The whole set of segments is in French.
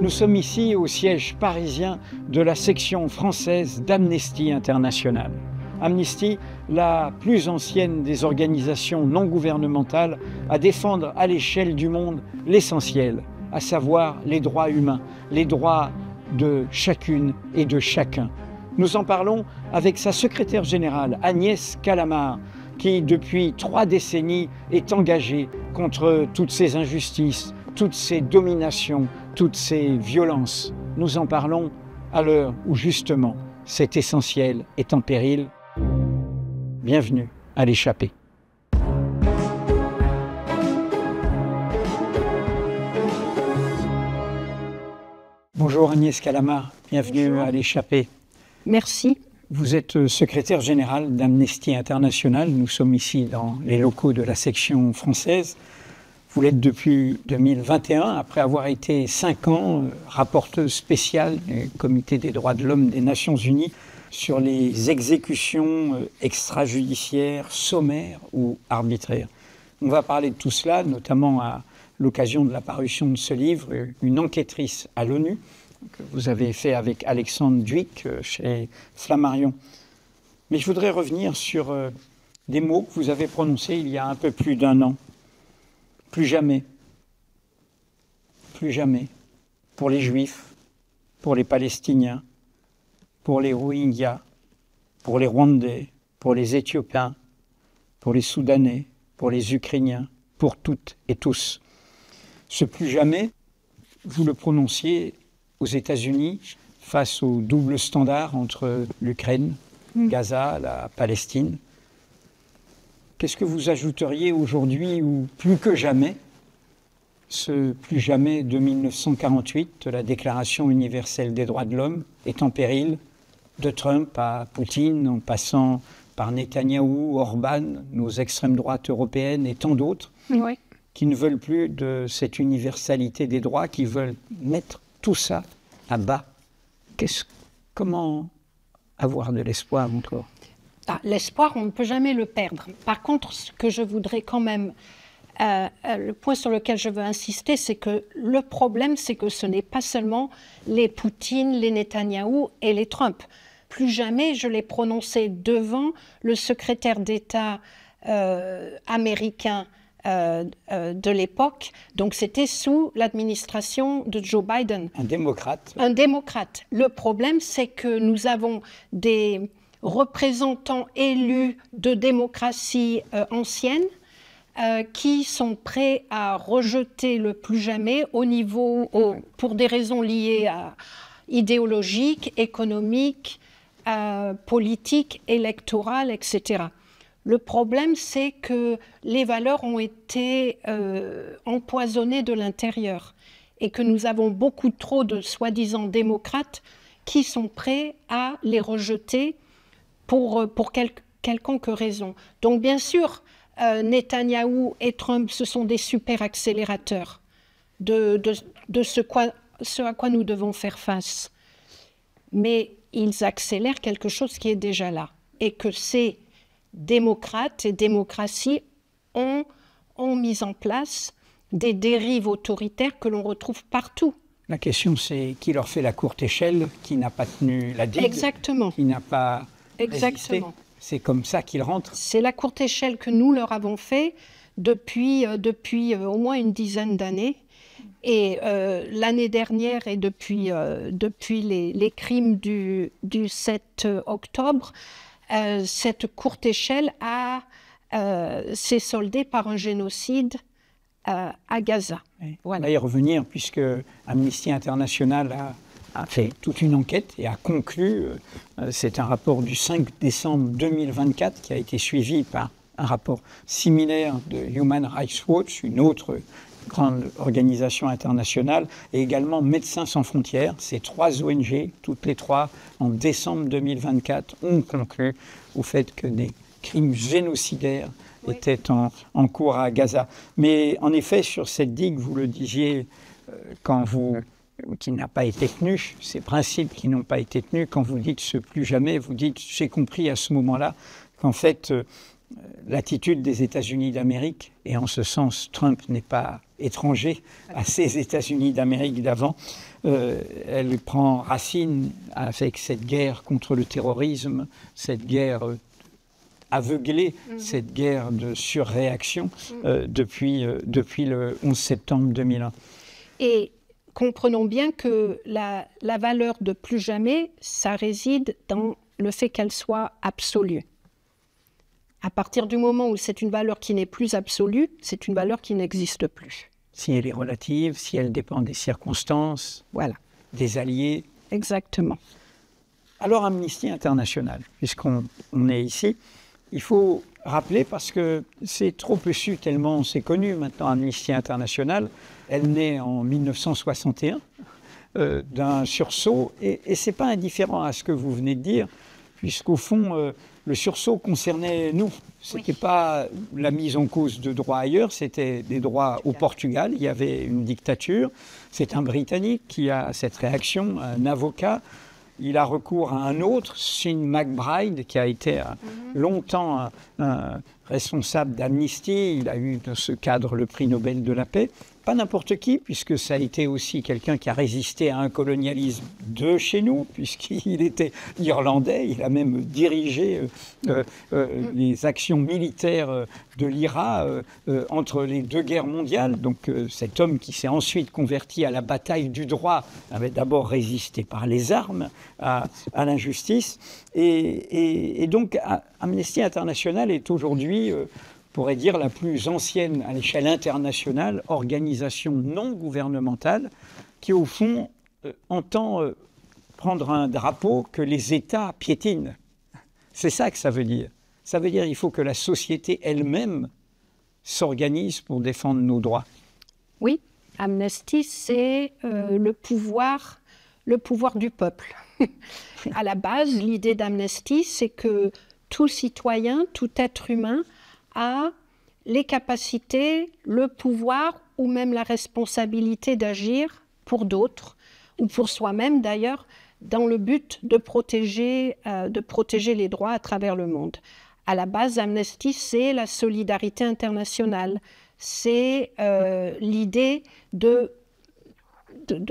Nous sommes ici au siège parisien de la section française d'Amnesty International. Amnesty, la plus ancienne des organisations non gouvernementales à défendre à l'échelle du monde l'essentiel, à savoir les droits humains, les droits de chacune et de chacun. Nous en parlons avec sa secrétaire générale, Agnès Callamard, qui depuis 3 décennies est engagée contre toutes ces injustices, toutes ces dominations, toutes ces violences. Nous en parlons à l'heure où justement cet essentiel est en péril. Bienvenue à l'échappée. Bonjour Agnès Callamard, bienvenue Bonjour. à l'échappée. Merci. Vous êtes secrétaire générale d'Amnesty International. Nous sommes ici dans les locaux de la section française. Vous l'êtes depuis 2021, après avoir été 5 ans rapporteuse spéciale du Comité des droits de l'homme des Nations Unies sur les exécutions extrajudiciaires, sommaires ou arbitraires. On va parler de tout cela, notamment à l'occasion de la parution de ce livre, Une enquêtrice à l'ONU, que vous avez fait avec Alexandre Duyck chez Flammarion. Mais je voudrais revenir sur des mots que vous avez prononcés il y a un peu plus d'1 an. Plus jamais. Plus jamais. Pour les Juifs, pour les Palestiniens, pour les Rohingyas, pour les Rwandais, pour les Éthiopiens, pour les Soudanais, pour les Ukrainiens, pour toutes et tous. Ce plus jamais, vous le prononciez aux États-Unis face au double standard entre l'Ukraine, Gaza, la Palestine. Qu'est-ce que vous ajouteriez aujourd'hui, ou plus que jamais, ce plus jamais de 1948, de la Déclaration universelle des droits de l'homme, est en péril, de Trump à Poutine, en passant par Netanyahou, Orban, nos extrêmes droites européennes et tant d'autres, Oui. qui ne veulent plus de cette universalité des droits, qui veulent mettre tout ça à bas. Comment avoir de l'espoir encore ? L'espoir, on ne peut jamais le perdre. Par contre, ce que je voudrais quand même, le point sur lequel je veux insister, c'est que le problème, c'est que ce n'est pas seulement les Poutine, les Netanyahou et les Trump. Plus jamais je l'ai prononcé devant le secrétaire d'État américain de l'époque. Donc c'était sous l'administration de Joe Biden. Un démocrate. Un démocrate. Le problème, c'est que nous avons des représentants élus de démocratie ancienne qui sont prêts à rejeter le plus jamais pour des raisons liées à idéologiques, économiques, politiques, électorales, etc. Le problème, c'est que les valeurs ont été empoisonnées de l'intérieur et que nous avons beaucoup trop de soi-disant démocrates qui sont prêts à les rejeter pour quelconque raison. Donc bien sûr, Netanyahou et Trump, ce sont des super accélérateurs de ce à quoi nous devons faire face. Mais ils accélèrent quelque chose qui est déjà là. Et que ces démocrates et démocraties ont mis en place des dérives autoritaires que l'on retrouve partout. La question, c'est qui leur fait la courte échelle, qui n'a pas tenu la digue, Exactement. Qui n'a pas résisté. Exactement. C'est comme ça qu'ils rentrent. C'est la courte échelle que nous leur avons fait depuis au moins une dizaine d'années. Et l'année dernière et depuis les crimes du 7 octobre, cette courte échelle s'est soldée par un génocide à Gaza. Oui. Voilà. On va y revenir puisque Amnesty International a fait toute une enquête et a conclu. C'est un rapport du 5 décembre 2024 qui a été suivi par un rapport similaire de Human Rights Watch, une autre grande organisation internationale, et également Médecins sans frontières. Ces 3 ONG, toutes les 3, en décembre 2024, ont conclu au fait que des crimes génocidaires étaient en cours à Gaza. Mais en effet, sur cette digue, vous le disiez, qui n'a pas été tenue, ces principes qui n'ont pas été tenus, quand vous dites ce plus jamais, vous dites, j'ai compris à ce moment-là qu'en fait, l'attitude des États-Unis d'Amérique, et en ce sens, Trump n'est pas étranger à ces États-Unis d'Amérique d'avant. Elle prend racine avec cette guerre contre le terrorisme, cette guerre aveuglée, cette guerre de surréaction depuis le 11 septembre 2001. Et comprenons bien que la valeur de plus jamais, ça réside dans le fait qu'elle soit absolue. À partir du moment où c'est une valeur qui n'est plus absolue, c'est une valeur qui n'existe plus. Si elle est relative, si elle dépend des circonstances, voilà, des alliés. Exactement. Alors Amnesty International, puisqu'on est ici, il faut rappeler, parce que c'est trop peu su tellement c'est connu maintenant, Amnesty International, elle naît en 1961 d'un sursaut, et ce n'est pas indifférent à ce que vous venez de dire, puisqu'au fond, le sursaut concernait nous. Ce n'était pas la mise en cause de droits ailleurs, c'était des droits au Portugal. Il y avait une dictature. C'est un Britannique qui a cette réaction, un avocat. Il a recours à un autre, Sean McBride, qui a été longtemps un responsable d'Amnesty. Il a eu dans ce cadre le prix Nobel de la paix. Pas n'importe qui, puisque ça a été aussi quelqu'un qui a résisté à un colonialisme de chez nous, puisqu'il était irlandais. Il a même dirigé les actions militaires de l'IRA entre les deux guerres mondiales. Donc cet homme qui s'est ensuite converti à la bataille du droit avait d'abord résisté par les armes à l'injustice. Et donc Amnesty International est aujourd'hui... pourrait dire la plus ancienne à l'échelle internationale organisation non gouvernementale qui, au fond, entend prendre un drapeau que les États piétinent. C'est ça que ça veut dire. Ça veut dire qu'il faut que la société elle-même s'organise pour défendre nos droits. Oui, Amnesty, c'est le pouvoir du peuple. À la base, l'idée d'Amnesty, c'est que tout citoyen, tout être humain a les capacités, le pouvoir ou même la responsabilité d'agir pour d'autres ou pour soi-même d'ailleurs, dans le but de protéger les droits à travers le monde. À la base, Amnesty, c'est la solidarité internationale, c'est l'idée de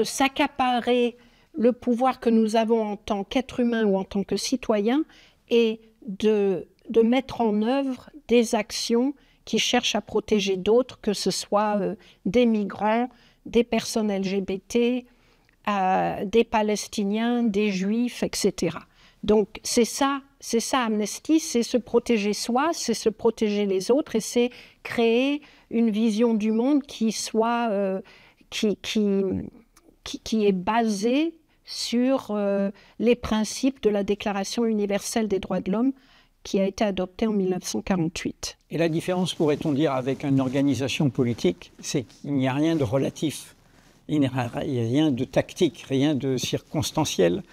s'accaparer le pouvoir que nous avons en tant qu'être humain ou en tant que citoyen et de mettre en œuvre des actions qui cherchent à protéger d'autres, que ce soit des migrants, des personnes LGBT, des Palestiniens, des Juifs, etc. Donc c'est ça Amnesty, c'est se protéger soi, c'est se protéger les autres et c'est créer une vision du monde qui soit qui est basée sur les principes de la Déclaration universelle des droits de l'homme qui a été adoptée en 1948. Et la différence, pourrait-on dire, avec une organisation politique, c'est qu'il n'y a rien de relatif, il n'y a rien de tactique, rien de circonstanciel.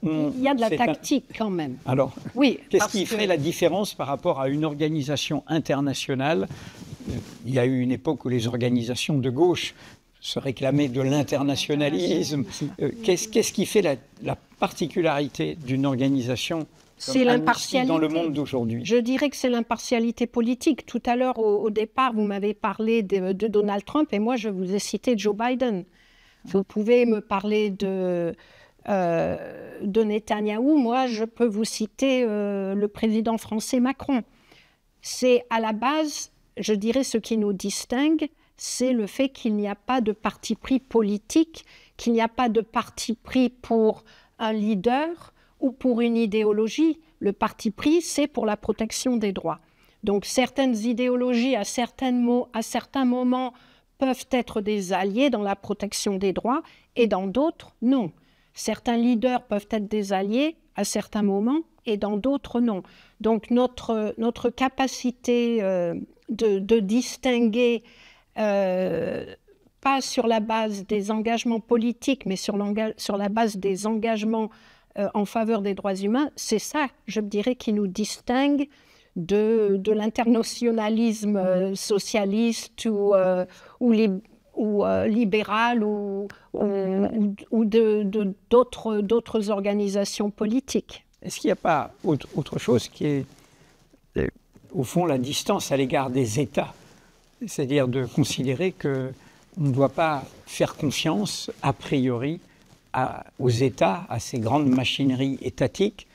Il y a de la tactique quand même. Alors, oui, qu'est-ce qui ferait la différence par rapport à une organisation internationale? Il y a eu une époque où les organisations de gauche se réclamaient de l'internationalisme. Qu'est-ce qui fait la particularité d'une organisation c'est l'impartialité dans le monde d'aujourd'hui? Je dirais que c'est l'impartialité politique. Tout à l'heure, au départ, vous m'avez parlé de Donald Trump et moi, je vous ai cité Joe Biden. Vous pouvez me parler de Netanyahou. Moi, je peux vous citer le président français Macron. C'est à la base, je dirais, ce qui nous distingue, c'est le fait qu'il n'y a pas de parti pris politique, qu'il n'y a pas de parti pris pour un leader ou pour une idéologie. Le parti pris, c'est pour la protection des droits. Donc certaines idéologies, à certains moments, peuvent être des alliés dans la protection des droits et dans d'autres, non. Certains leaders peuvent être des alliés à certains moments et dans d'autres, non. Donc notre capacité de distinguer, pas sur la base des engagements politiques, mais sur la base des engagements en faveur des droits humains, c'est ça, je dirais, qui nous distingue de l'internationalisme socialiste ou libéral ou d'autres organisations politiques. Est-ce qu'il n'y a pas autre chose qui est au fond, la distance à l'égard des États. C'est-à-dire de considérer qu'on ne doit pas faire confiance, a priori, aux États, à ces grandes machineries étatiques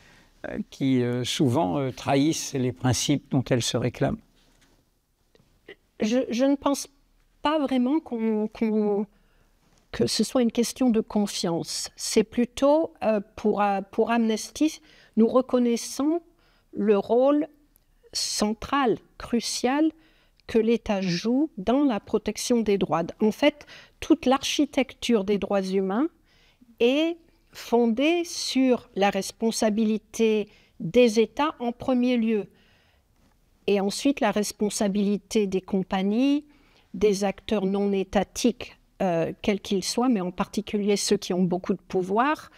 qui souvent trahissent les principes dont elles se réclament. Je ne pense pas vraiment que ce soit une question de confiance. C'est plutôt, pour Amnesty, nous reconnaissons le rôle central, crucial, que l'État joue dans la protection des droits. En fait, toute l'architecture des droits humains est fondée sur la responsabilité des États en premier lieu, et ensuite la responsabilité des compagnies, des acteurs non étatiques, quels qu'ils soient, mais en particulier ceux qui ont beaucoup de pouvoir,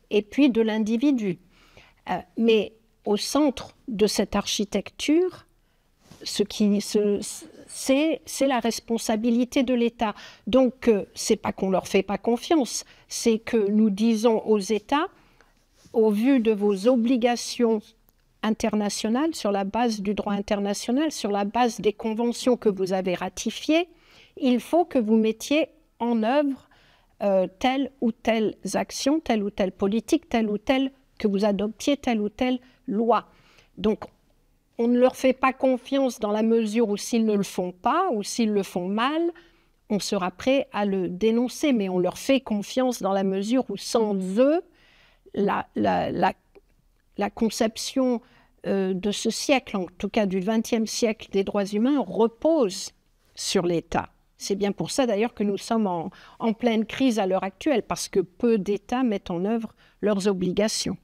et puis de l'individu. Mais au centre de cette architecture, c'est la responsabilité de l'État. Donc, c'est pas qu'on leur fait pas confiance, c'est que nous disons aux États, au vu de vos obligations internationales, sur la base du droit international, sur la base des conventions que vous avez ratifiées, il faut que vous mettiez en œuvre telle ou telle action, telle ou telle politique, telle ou telle, que vous adoptiez telle ou telle loi. Donc, on ne leur fait pas confiance dans la mesure où s'ils ne le font pas ou s'ils le font mal, on sera prêt à le dénoncer, mais on leur fait confiance dans la mesure où sans eux, la conception de ce siècle, en tout cas du XXe siècle des droits humains, repose sur l'État. C'est bien pour ça d'ailleurs que nous sommes en pleine crise à l'heure actuelle, parce que peu d'États mettent en œuvre leurs obligations.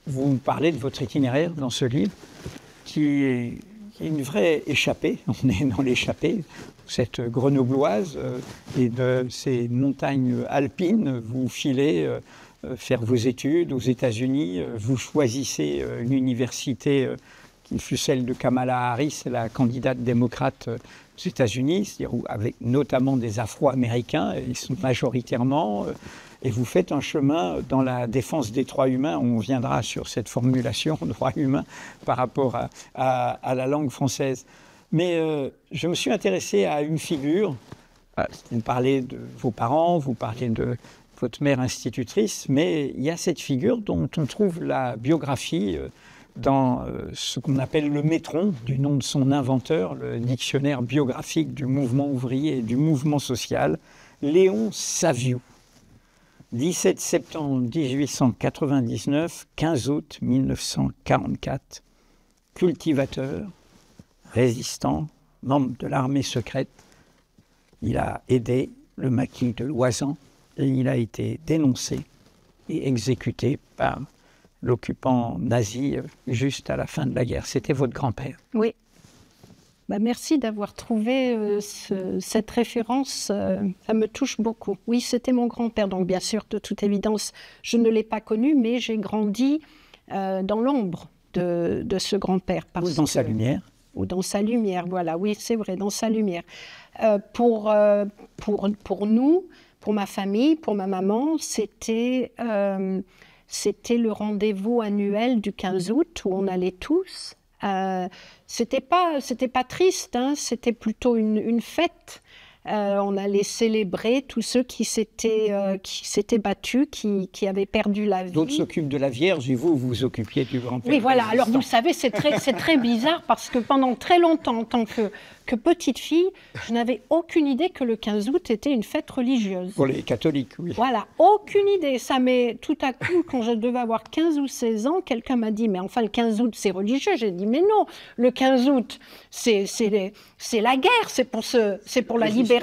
Vous parlez de votre itinéraire dans ce livre, qui est une vraie échappée. On est dans l'échappée, cette grenobloise, et de ces montagnes alpines. Vous filez faire vos études aux États-Unis. Vous choisissez une université qui fut celle de Kamala Harris, la candidate démocrate aux États-Unis, c'est-à-dire avec notamment des Afro-Américains, ils sont majoritairement. Et vous faites un chemin dans la défense des droits humains. On viendra sur cette formulation, droits humains, par rapport à la langue française. Mais je me suis intéressé à une figure. Vous parlez de vos parents, vous parlez de votre mère institutrice, mais il y a cette figure dont on trouve la biographie dans ce qu'on appelle le Métron, du nom de son inventeur, le dictionnaire biographique du mouvement ouvrier et du mouvement social, Léon Saviou. 17 septembre 1899, 15 août 1944, cultivateur, résistant, membre de l'armée secrète. Il a aidé le maquis de Loisan et il a été dénoncé et exécuté par l'occupant nazi juste à la fin de la guerre. C'était votre grand-père. Oui. Merci d'avoir trouvé cette référence, ça me touche beaucoup. Oui, c'était mon grand-père, donc bien sûr, de toute évidence, je ne l'ai pas connu, mais j'ai grandi dans l'ombre de ce grand-père. Ou dans sa lumière. Ou dans sa lumière, voilà, oui, c'est vrai, dans sa lumière. Pour nous, pour ma famille, pour ma maman, c'était le rendez-vous annuel du 15 août où on allait tous. C'était pas triste, hein, c'était plutôt une fête. On allait célébrer tous ceux qui s'étaient battus, qui avaient perdu la vie. D'autres s'occupent de la Vierge et vous vous occupiez du grand-père. Oui, voilà. Alors vous savez, c'est très bizarre parce que pendant très longtemps, en tant que petite fille, je n'avais aucune idée que le 15 août était une fête religieuse. Pour les catholiques, oui. Voilà, aucune idée. Ça m'est tout à coup, quand je devais avoir 15 ou 16 ans, quelqu'un m'a dit, mais enfin le 15 août c'est religieux. J'ai dit, mais non, le 15 août c'est la guerre, c'est pour la libération.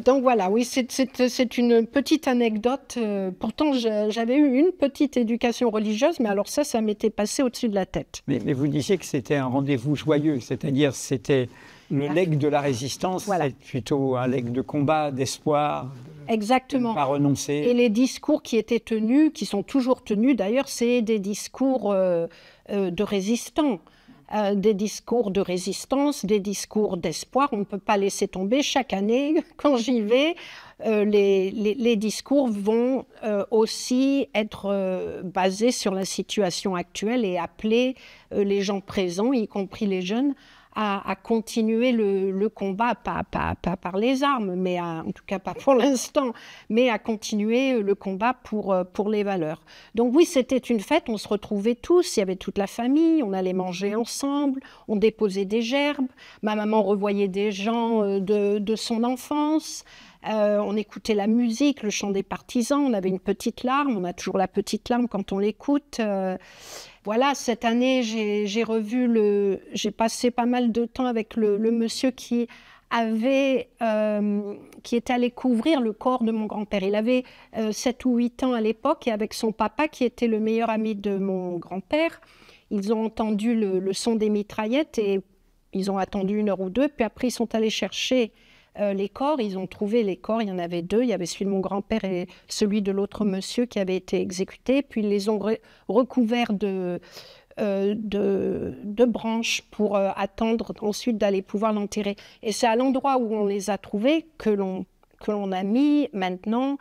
Donc voilà, oui, c'est une petite anecdote. Pourtant, j'avais eu une petite éducation religieuse, mais alors ça m'était passé au-dessus de la tête. Mais vous disiez que c'était un rendez-vous joyeux, c'est-à-dire c'était le legs de la résistance, voilà. C'est plutôt un legs de combat, d'espoir, exactement. De ne pas renoncer. Et les discours qui étaient tenus, qui sont toujours tenus d'ailleurs, c'est des discours de résistants. des discours de résistance, des discours d'espoir. On ne peut pas laisser tomber. Chaque année, quand j'y vais, les discours vont aussi être basés sur la situation actuelle et appeler les gens présents, y compris les jeunes, à continuer le combat, pas par les armes, mais en tout cas pas pour l'instant, mais à continuer le combat pour les valeurs. Donc oui, c'était une fête, on se retrouvait tous, il y avait toute la famille, on allait manger ensemble, on déposait des gerbes, ma maman revoyait des gens de son enfance, on écoutait la musique, le chant des partisans, on avait une petite larme, on a toujours la petite larme quand on l'écoute. Voilà, cette année, j'ai passé pas mal de temps avec le monsieur qui était allé couvrir le corps de mon grand-père. Il avait 7 ou 8 ans à l'époque et avec son papa qui était le meilleur ami de mon grand-père, ils ont entendu le son des mitraillettes et ils ont attendu 1 heure ou 2, puis après ils sont allés chercher les corps, ils ont trouvé les corps, il y en avait 2, il y avait celui de mon grand-père et celui de l'autre monsieur qui avait été exécuté, puis ils les ont recouverts de branches pour attendre ensuite d'aller pouvoir l'enterrer. Et c'est à l'endroit où on les a trouvés que l'on a mis maintenant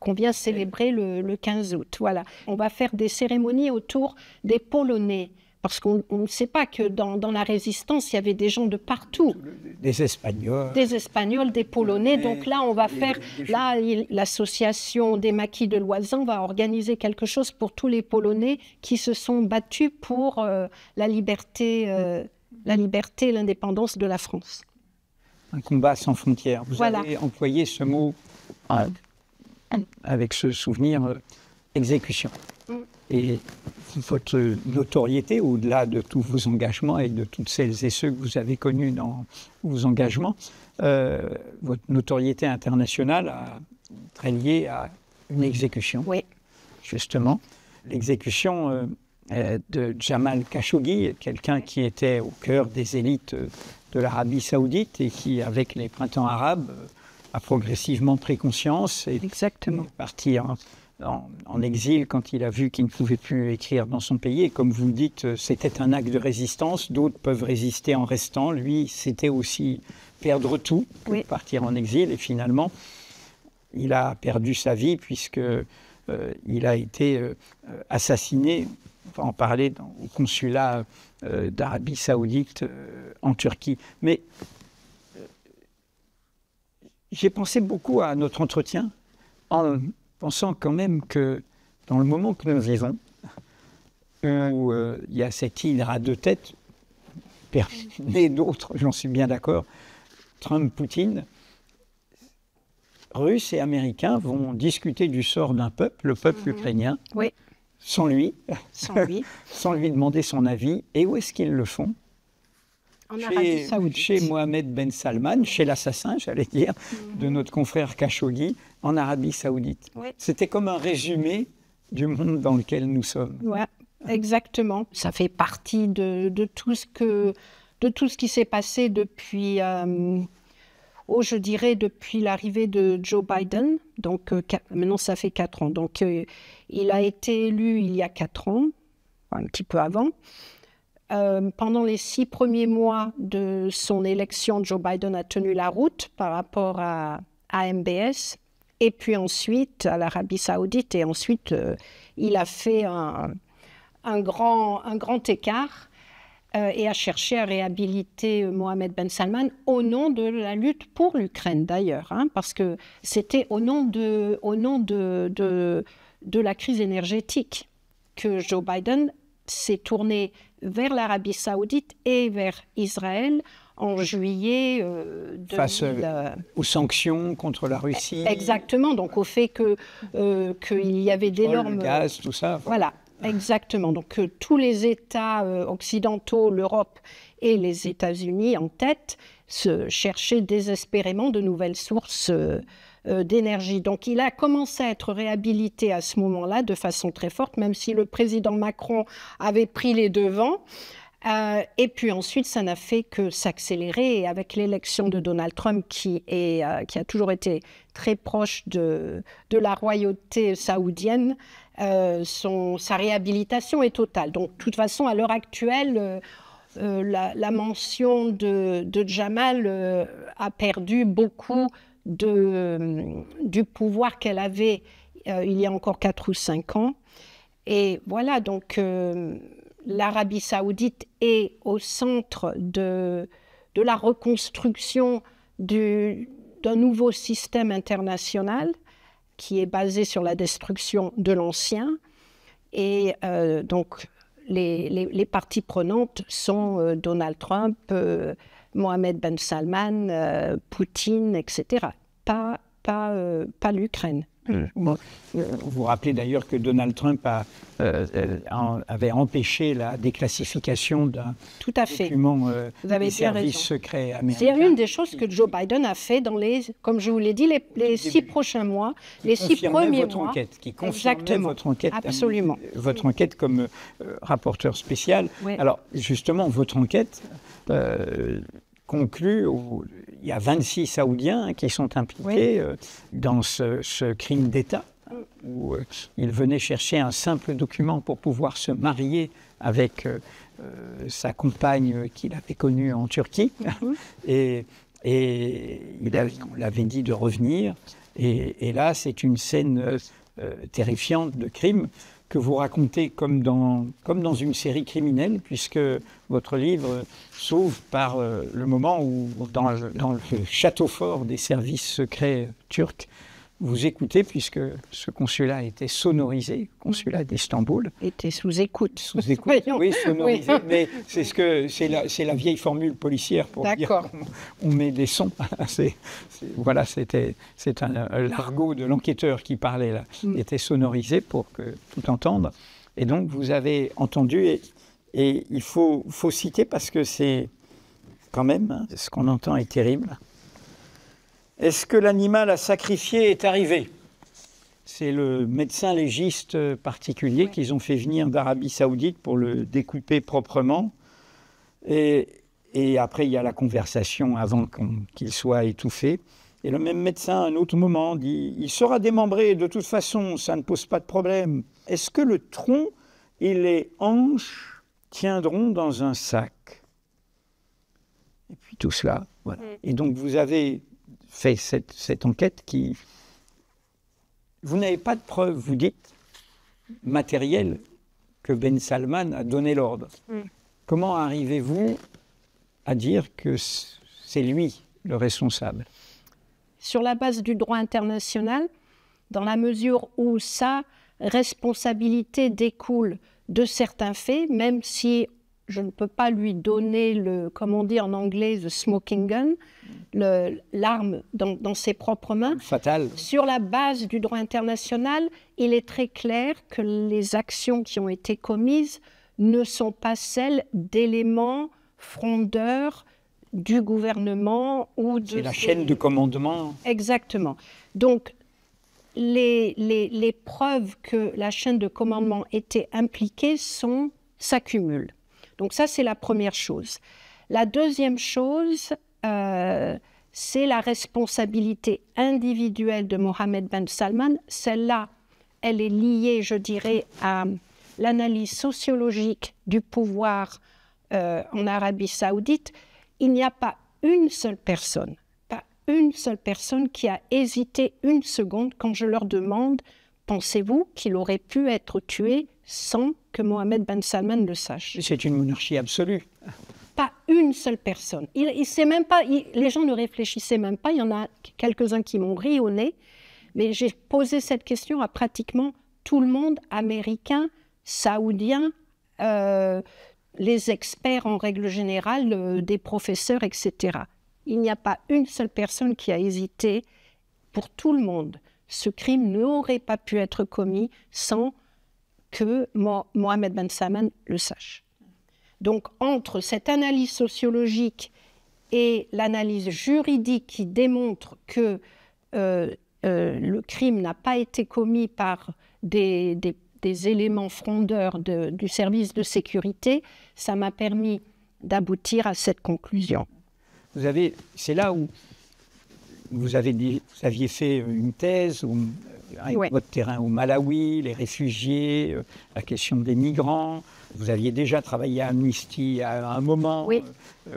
qu'on vient célébrer le 15 août. Voilà. On va faire des cérémonies autour des Polonais. Parce qu'on ne sait pas que dans la résistance, il y avait des gens de partout. Des Espagnols. Des Espagnols, des Polonais. Donc là, on va faire... Là, l'association des Maquis de Loisan va organiser quelque chose pour tous les Polonais qui se sont battus pour la liberté et l'indépendance de la France. Un combat sans frontières. Vous avez employé ce mot avec ce souvenir exécution. Et votre notoriété, au-delà de tous vos engagements et de toutes celles et ceux que vous avez connus dans vos engagements, votre notoriété internationale est très liée à une exécution. Oui. Justement, l'exécution de Jamal Khashoggi, quelqu'un qui était au cœur des élites de l'Arabie saoudite et qui, avec les printemps arabes, a progressivement pris conscience et est parti en exil quand il a vu qu'il ne pouvait plus écrire dans son pays. Et comme vous le dites, c'était un acte de résistance. D'autres peuvent résister en restant. Lui, c'était aussi perdre tout, partir en exil. Et finalement, il a perdu sa vie puisqu'il a été assassiné. On va en parler au consulat d'Arabie saoudite en Turquie. Mais j'ai pensé beaucoup à notre entretien en pensant quand même que dans le moment que nous vivons, où il y a cette hydre à 2 têtes, et d'autres, j'en suis bien d'accord, Trump, Poutine, Russes et Américains vont discuter du sort d'un peuple, le peuple ukrainien, sans lui, sans lui demander son avis. Et où est-ce qu'ils le font ? Chez Mohamed Ben Salman, chez l'assassin, j'allais dire, de notre confrère Khashoggi, en Arabie saoudite. C'était comme un résumé du monde dans lequel nous sommes. Oui, exactement. Ça fait partie de tout ce qui s'est passé depuis, je dirais, depuis l'arrivée de Joe Biden. Donc, maintenant, ça fait 4 ans. Donc, il a été élu il y a 4 ans, un petit peu avant. Pendant les 6 premiers mois de son élection, Joe Biden a tenu la route par rapport à MBS et puis ensuite à l'Arabie saoudite. Et ensuite, il a fait un grand écart et a cherché à réhabiliter Mohamed Ben Salman au nom de la lutte pour l'Ukraine d'ailleurs, parce que c'était au nom de la crise énergétique que Joe Biden s'est tourné vers l'Arabie saoudite et vers Israël en juillet 2000. Face aux sanctions contre la Russie. Exactement, donc au fait qu'il y avait d'énormes... Le gaz, tout ça. Voilà, exactement. Donc tous les États occidentaux, l'Europe et les États-Unis en tête, se cherchaient désespérément de nouvelles sources d'énergie. Donc il a commencé à être réhabilité à ce moment-là de façon très forte, même si le président Macron avait pris les devants. Et puis ensuite, ça n'a fait que s'accélérer. Et avec l'élection de Donald Trump, qui a toujours été très proche de la royauté saoudienne, sa réhabilitation est totale. Donc, de toute façon, à l'heure actuelle, la mention de Jamal a perdu beaucoup du pouvoir qu'elle avait il y a encore 4 ou 5 ans. Et voilà, donc l'Arabie saoudite est au centre de la reconstruction d'un nouveau système international qui est basé sur la destruction de l'ancien. Et donc, les parties prenantes sont Donald Trump, Mohammed Ben Salman, Poutine, etc. Pas l'Ukraine. Bon, vous vous rappelez d'ailleurs que Donald Trump avait empêché la déclassification d'un document des services secrets américains. C'est une des choses que Joe Biden a fait comme je vous l'ai dit, les 6 prochains mois, les 6 premiers mois. Qui confirmait votre enquête. Absolument. Votre enquête comme rapporteur spécial. Oui. Alors, justement, votre enquête conclut, il y a 26 Saoudiens qui sont impliqués dans ce crime d'État, où ils venaient chercher un simple document pour pouvoir se marier avec sa compagne qu'il avait connue en Turquie. Et on l'avait dit de revenir. Et là, c'est une scène terrifiante de crime que vous racontez comme dans une série criminelle, puisque votre livre s'ouvre par le moment où, dans le château fort des services secrets turcs, vous écoutez, puisque ce consulat était sonorisé, consulat d'Istanbul. Était sous écoute. Sous écoute, oui, sonorisé, mais c'est la vieille formule policière pour dire qu'on met des sons. Voilà, c'est un l'argot de l'enquêteur qui parlait là, était sonorisé pour tout entendre. Et donc vous avez entendu, et il faut citer parce que c'est quand même, ce qu'on entend est terrible. Est-ce que l'animal à sacrifier est arrivé? C'est le médecin légiste particulier qu'ils ont fait venir d'Arabie Saoudite pour le découper proprement. Et après, il y a la conversation avant qu'il soit étouffé. Et le même médecin, à un autre moment, dit « Il sera démembré, de toute façon, ça ne pose pas de problème. Est-ce que le tronc et les hanches tiendront dans un sac ?» Et puis tout cela, voilà. Et donc, vous avez fait cette enquête qui... Vous n'avez pas de preuves, vous dites, matérielles, que Ben Salman a donné l'ordre. Comment arrivez-vous à dire que c'est lui le responsable? Sur la base du droit international, dans la mesure où sa responsabilité découle de certains faits, même si je ne peux pas lui donner comme on dit en anglais, the smoking gun, l'arme dans ses propres mains. Fatal. Sur la base du droit international, il est très clair que les actions qui ont été commises ne sont pas celles d'éléments frondeurs du gouvernement ou de... C'est la chaîne de commandement. Exactement. Donc, les preuves que la chaîne de commandement était impliquée s'accumulent. Donc ça, c'est la première chose. La deuxième chose, c'est la responsabilité individuelle de Mohammed Ben Salman. Celle-là, elle est liée, je dirais, à l'analyse sociologique du pouvoir en Arabie Saoudite. Il n'y a pas une seule personne qui a hésité une seconde quand je leur demande « Pensez-vous qu'il aurait pu être tué sans que Mohammed Ben Salman le sache ?» C'est une monarchie absolue. Pas une seule personne. Il sait même pas, les gens ne réfléchissaient même pas. Il y en a quelques-uns qui m'ont ri au nez. Mais j'ai posé cette question à pratiquement tout le monde, américain, saoudien, les experts en règle générale, des professeurs, etc. Il n'y a pas une seule personne qui a hésité. Pour tout le monde, ce crime n'aurait pas pu être commis sans que Mohammed Ben Salman le sache. Donc, entre cette analyse sociologique et l'analyse juridique qui démontre que le crime n'a pas été commis par des éléments frondeurs du service de sécurité, ça m'a permis d'aboutir à cette conclusion. C'est là où vous aviez fait une thèse avec votre terrain au Malawi, les réfugiés, la question des migrants. Vous aviez déjà travaillé à Amnesty à un moment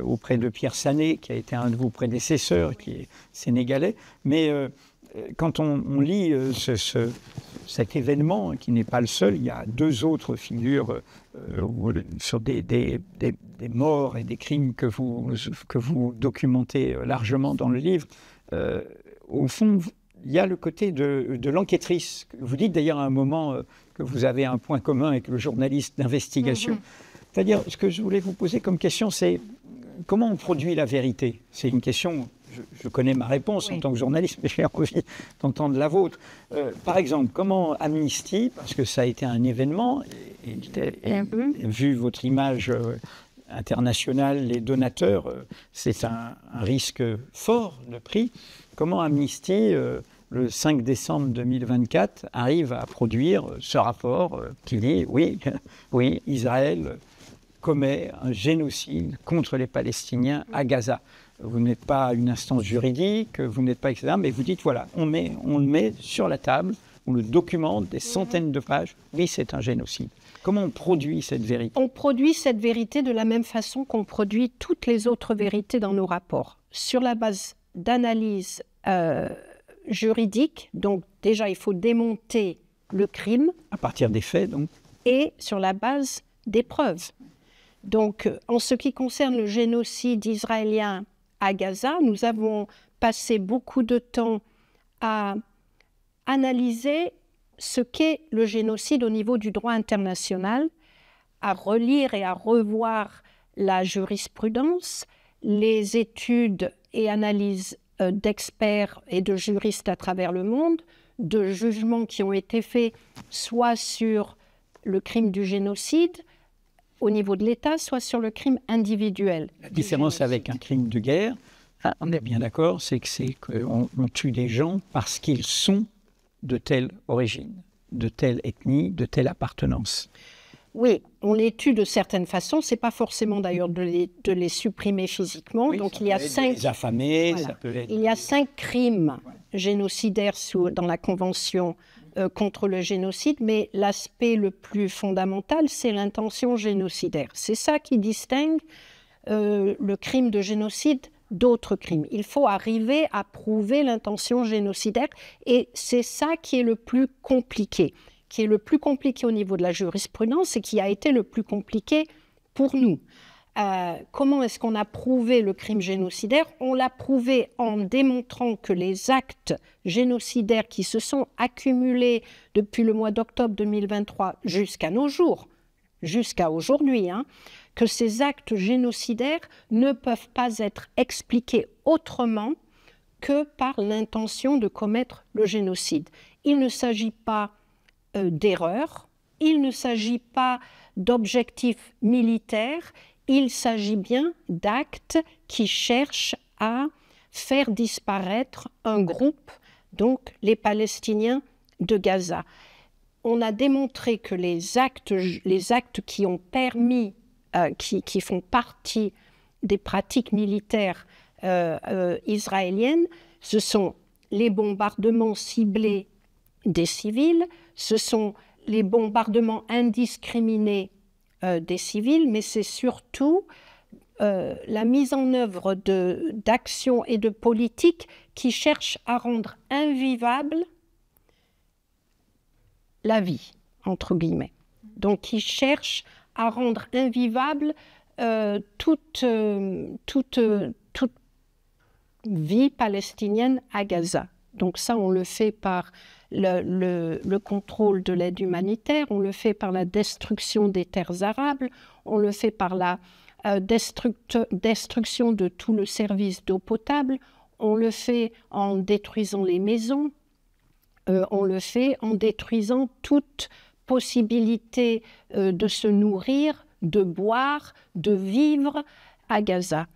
auprès de Pierre Sané, qui a été un de vos prédécesseurs, qui est sénégalais. Mais quand on lit cet événement, qui n'est pas le seul, il y a 2 autres figures sur des morts et des crimes que vous documentez largement dans le livre. Au fond, il y a le côté de l'enquêtrice. Vous dites d'ailleurs à un moment que vous avez un point commun avec le journaliste d'investigation. C'est-à-dire, ce que je voulais vous poser comme question, c'est comment on produit la vérité? C'est une question, je connais ma réponse en tant que journaliste, mais j'ai envie d'entendre la vôtre. Par exemple, comment Amnesty, parce que ça a été un événement, et vu votre image internationale, les donateurs, c'est un risque fort de prix. Comment Amnesty, le 5 décembre 2024, arrive à produire ce rapport qui dit oui, Israël commet un génocide contre les Palestiniens à Gaza. Vous n'êtes pas une instance juridique, vous n'êtes pas etc. Mais vous dites voilà, on le met sur la table, on le documente, des centaines de pages. Oui, c'est un génocide. Comment on produit cette vérité? On produit cette vérité de la même façon qu'on produit toutes les autres vérités dans nos rapports, sur la base d'analyse juridique. Donc déjà, il faut démonter le crime. À partir des faits, donc. Et sur la base des preuves. Donc, en ce qui concerne le génocide israélien à Gaza, nous avons passé beaucoup de temps à analyser ce qu'est le génocide au niveau du droit international, à relire et à revoir la jurisprudence, les études et analyses d'experts et de juristes à travers le monde, de jugements qui ont été faits soit sur le crime du génocide au niveau de l'État, soit sur le crime individuel. La différence avec un crime de guerre, on est bien d'accord, c'est qu'on tue des gens parce qu'ils sont de telle origine, de telle ethnie, de telle appartenance. Oui, on les tue de certaines façons. C'est pas forcément d'ailleurs de les supprimer physiquement. Oui, donc il y a 5. Les affamer, voilà. Ça peut être... Il y a 5 crimes génocidaires dans la Convention contre le génocide, mais l'aspect le plus fondamental, c'est l'intention génocidaire. C'est ça qui distingue le crime de génocide d'autres crimes. Il faut arriver à prouver l'intention génocidaire, et c'est ça qui est le plus compliqué. Qui est le plus compliqué au niveau de la jurisprudence et qui a été le plus compliqué pour nous. Comment est-ce qu'on a prouvé le crime génocidaire? On l'a prouvé en démontrant que les actes génocidaires qui se sont accumulés depuis le mois d'octobre 2023 jusqu'à nos jours, jusqu'à aujourd'hui, que ces actes génocidaires ne peuvent pas être expliqués autrement que par l'intention de commettre le génocide. Il ne s'agit pas d'erreur, il ne s'agit pas d'objectifs militaires, il s'agit bien d'actes qui cherchent à faire disparaître un groupe, donc les Palestiniens de Gaza. On a démontré que les actes qui ont permis, qui font partie des pratiques militaires israéliennes, ce sont les bombardements ciblés des civils, ce sont les bombardements indiscriminés des civils, mais c'est surtout la mise en œuvre d'actions et de politiques qui cherchent à rendre invivable la vie, entre guillemets. Donc, qui cherchent à rendre invivable toute vie palestinienne à Gaza. Donc ça, on le fait par le contrôle de l'aide humanitaire, on le fait par la destruction des terres arables, on le fait par la destruction de tout le service d'eau potable, on le fait en détruisant les maisons, on le fait en détruisant toute possibilité de se nourrir, de boire, de vivre à Gaza.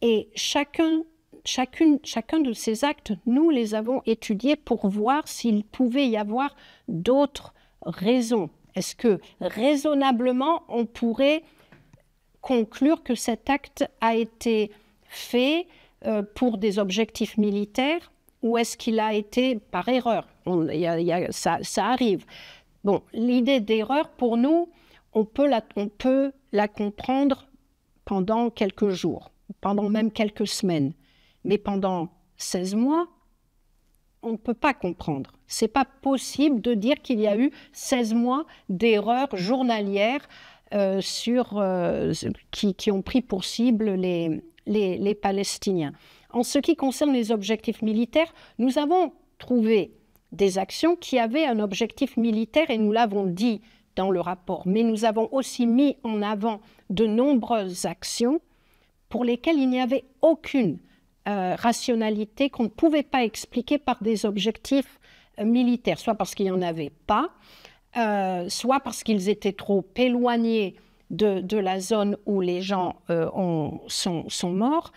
Et chacun de ces actes, nous les avons étudiés pour voir s'il pouvait y avoir d'autres raisons. Est-ce que raisonnablement on pourrait conclure que cet acte a été fait pour des objectifs militaires ou est-ce qu'il a été par erreur? Ça arrive. Bon, l'idée d'erreur, pour nous, on peut la comprendre pendant quelques jours, pendant même quelques semaines. Mais pendant 16 mois, on ne peut pas comprendre. Ce n'est pas possible de dire qu'il y a eu 16 mois d'erreurs journalières qui ont pris pour cible les Palestiniens. En ce qui concerne les objectifs militaires, nous avons trouvé des actions qui avaient un objectif militaire et nous l'avons dit dans le rapport. Mais nous avons aussi mis en avant de nombreuses actions pour lesquelles il n'y avait aucune rationalité, qu'on ne pouvait pas expliquer par des objectifs militaires, soit parce qu'il n'y en avait pas, soit parce qu'ils étaient trop éloignés de la zone où les gens sont morts.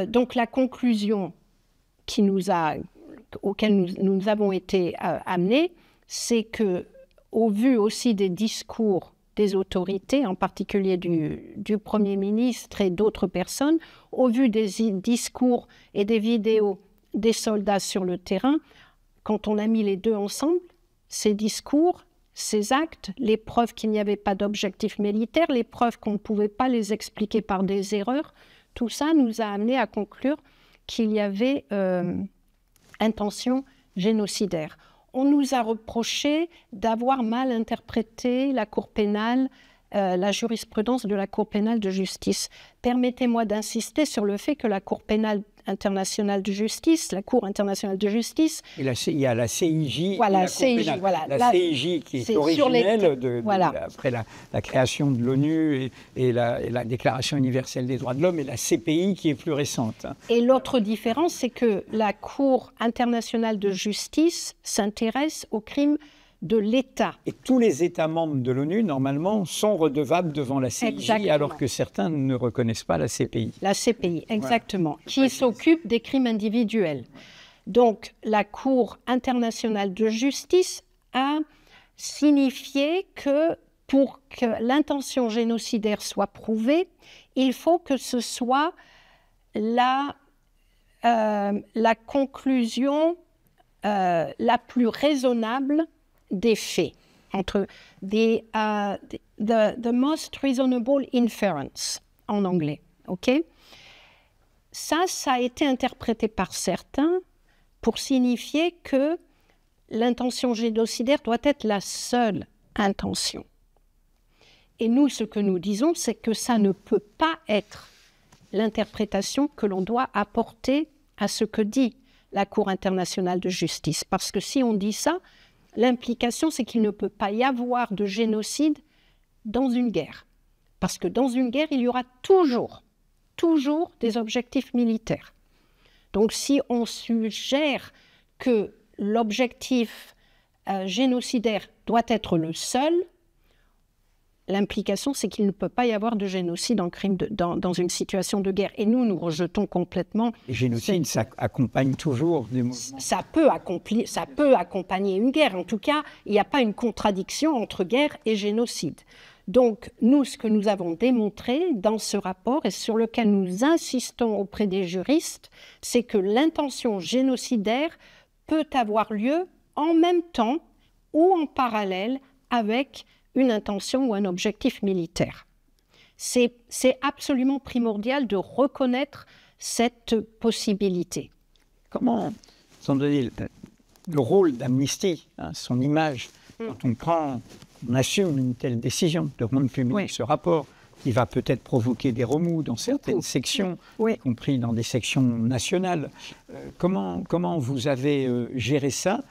Donc la conclusion auquel nous avons été amenés, c'est que, au vu aussi des discours des autorités, en particulier du Premier ministre et d'autres personnes, au vu des discours et des vidéos des soldats sur le terrain, quand on a mis les deux ensemble, ces discours, ces actes, les preuves qu'il n'y avait pas d'objectif militaire, les preuves qu'on ne pouvait pas les expliquer par des erreurs, tout ça nous a amené à conclure qu'il y avait intention génocidaire. On nous a reproché d'avoir mal interprété la Cour pénale, la jurisprudence de la Cour pénale de justice. Permettez-moi d'insister sur le fait que la Cour pénale internationale de justice, la Cour internationale de justice... Et il y a la CIJ, voilà, la CIJ, voilà, la CIJ qui est originelle après la création de l'ONU et la Déclaration universelle des droits de l'homme, et la CPI qui est plus récente. Et l'autre différence, c'est que la Cour internationale de justice s'intéresse aux crimes de l'État. Et tous les États membres de l'ONU, normalement, sont redevables devant la CIJ, exactement, alors que certains ne reconnaissent pas la CPI. La CPI, exactement, qui s'occupe des crimes individuels. Donc, la Cour internationale de justice a signifié que pour que l'intention génocidaire soit prouvée, il faut que ce soit la conclusion la plus raisonnable des faits, entre the most reasonable inference en anglais, ok? Ça a été interprété par certains pour signifier que l'intention génocidaire doit être la seule intention. Et nous, ce que nous disons, c'est que ça ne peut pas être l'interprétation que l'on doit apporter à ce que dit la Cour internationale de justice. Parce que si on dit ça, l'implication, c'est qu'il ne peut pas y avoir de génocide dans une guerre. Parce que dans une guerre, il y aura toujours des objectifs militaires. Donc si on suggère que l'objectif génocidaire doit être le seul, l'implication, c'est qu'il ne peut pas y avoir de génocide dans une situation de guerre. Et nous rejetons complètement... Le génocide, ça accompagne toujours des mouvements. Ça peut accompagner une guerre. En tout cas, il n'y a pas une contradiction entre guerre et génocide. Donc, nous, ce que nous avons démontré dans ce rapport et sur lequel nous insistons auprès des juristes, c'est que l'intention génocidaire peut avoir lieu en même temps ou en parallèle avec une intention ou un objectif militaire. C'est absolument primordial de reconnaître cette possibilité. Comment, sans donner le rôle d'Amnesty, son image, quand on assume une telle décision de rendre public ce rapport, qui va peut-être provoquer des remous dans certaines sections, y compris dans des sections nationales, comment vous avez géré ça?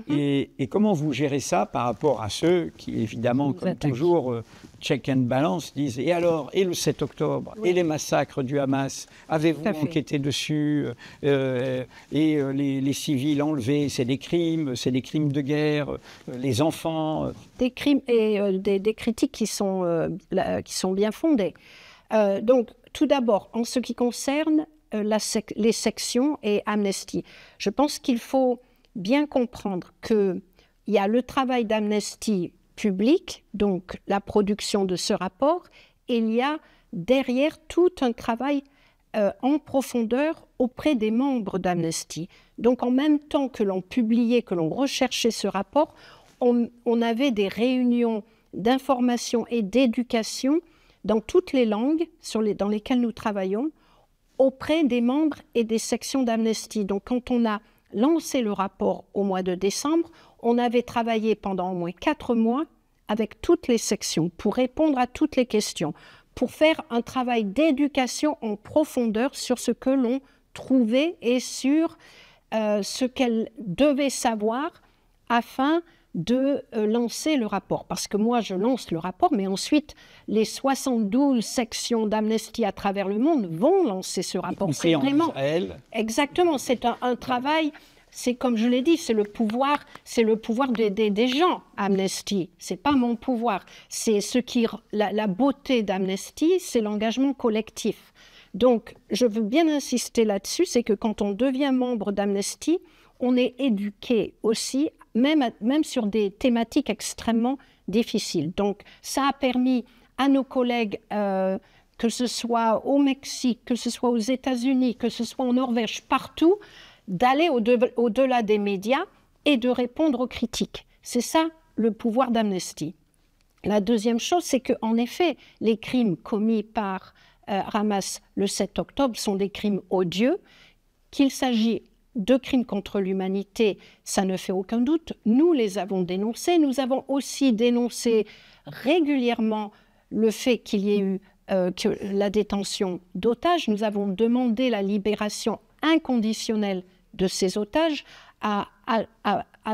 Et comment vous gérez ça par rapport à ceux qui, évidemment, comme toujours, check and balance, disent « Et alors, et le 7 octobre, et les massacres du Hamas, avez-vous enquêté dessus et les civils enlevés, c'est des crimes de guerre, les enfants... » Des crimes et des critiques qui sont bien fondées. Donc, tout d'abord, en ce qui concerne les sections et Amnesty, je pense qu'il faut bien comprendre qu'il y a le travail d'Amnesty public, donc la production de ce rapport, et il y a derrière tout un travail en profondeur auprès des membres d'Amnesty. Donc en même temps que l'on publiait, que l'on recherchait ce rapport, on avait des réunions d'information et d'éducation dans toutes les langues dans lesquelles nous travaillons, auprès des membres et des sections d'Amnesty. Donc quand on a lancé le rapport au mois de décembre, on avait travaillé pendant au moins 4 mois avec toutes les sections pour répondre à toutes les questions, pour faire un travail d'éducation en profondeur sur ce que l'on trouvait et sur ce qu'elles devaient savoir afin de lancer le rapport. Parce que moi, je lance le rapport, mais ensuite, les 72 sections d'Amnesty à travers le monde vont lancer ce rapport. C'est vraiment Israël. Exactement, c'est un travail, c'est comme je l'ai dit, c'est le pouvoir des gens, Amnesty. C'est pas mon pouvoir. C'est la beauté d'Amnesty, c'est l'engagement collectif. Donc, je veux bien insister là-dessus, c'est que quand on devient membre d'Amnesty, on est éduqué aussi, même sur des thématiques extrêmement difficiles. Donc, ça a permis à nos collègues, que ce soit au Mexique, que ce soit aux États-Unis, que ce soit en Norvège, partout, d'aller au-delà des médias et de répondre aux critiques. C'est ça le pouvoir d'Amnesty. La deuxième chose, c'est qu'en effet, les crimes commis par Hamas le 7 octobre sont des crimes odieux, qu'il s'agit de crimes contre l'humanité, ça ne fait aucun doute. Nous les avons dénoncés. Nous avons aussi dénoncé régulièrement le fait qu'il y ait eu la détention d'otages. Nous avons demandé la libération inconditionnelle de ces otages à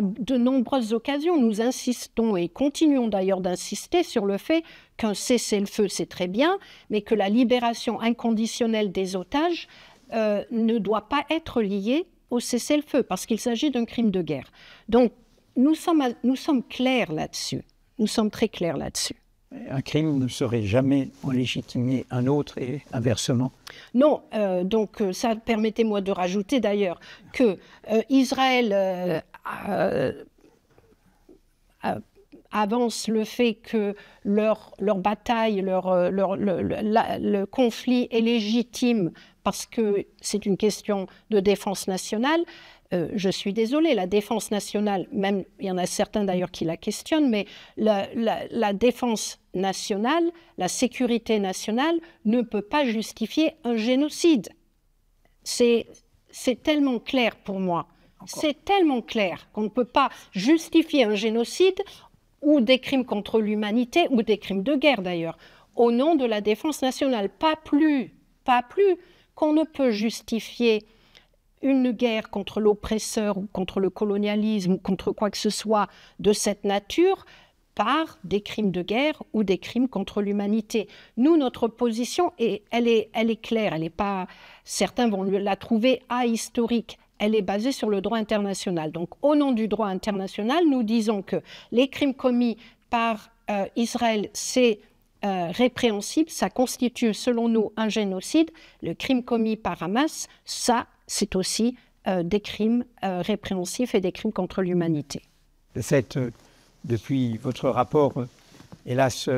de nombreuses occasions. Nous insistons et continuons d'ailleurs d'insister sur le fait qu'un cessez-le-feu, c'est très bien, mais que la libération inconditionnelle des otages ne doit pas être liée au cessez-le-feu, parce qu'il s'agit d'un crime de guerre. Donc, nous sommes clairs là-dessus. Nous sommes très clairs là-dessus. Un crime ne saurait jamais en légitimer un autre et inversement. Non, donc ça, permettez-moi de rajouter d'ailleurs que Israël avance le fait que leur bataille, le conflit est légitime parce que c'est une question de défense nationale. Je suis désolée, la défense nationale, même il y en a certains d'ailleurs qui la questionnent, mais la défense nationale, la sécurité nationale ne peut pas justifier un génocide. C'est tellement clair pour moi. C'est tellement clair qu'on ne peut pas justifier un génocide ou des crimes contre l'humanité, ou des crimes de guerre d'ailleurs, au nom de la défense nationale. Pas plus qu'on ne peut justifier une guerre contre l'oppresseur ou contre le colonialisme ou contre quoi que ce soit de cette nature par des crimes de guerre ou des crimes contre l'humanité. Nous, notre position, elle est claire. Elle est pas, certains vont la trouver ahistorique. Elle est basée sur le droit international. Donc, au nom du droit international, nous disons que les crimes commis par Israël, c'est répréhensible, ça constitue, selon nous, un génocide. Le crime commis par Hamas, ça, c'est aussi des crimes répréhensifs et des crimes contre l'humanité. De fait, depuis votre rapport, hélas,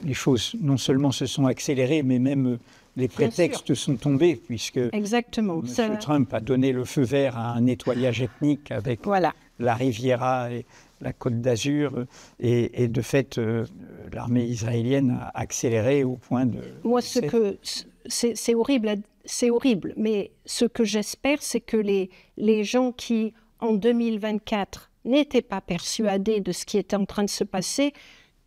les choses non seulement se sont accélérées, mais même les prétextes sont tombés, puisque exactement. M. Trump a donné le feu vert à un nettoyage ethnique avec la Riviera et la Côte d'Azur, et de fait, l'armée israélienne a accéléré au point de... Moi, c'est horrible, mais ce que j'espère, c'est que les gens qui, en 2024, n'étaient pas persuadés de ce qui était en train de se passer,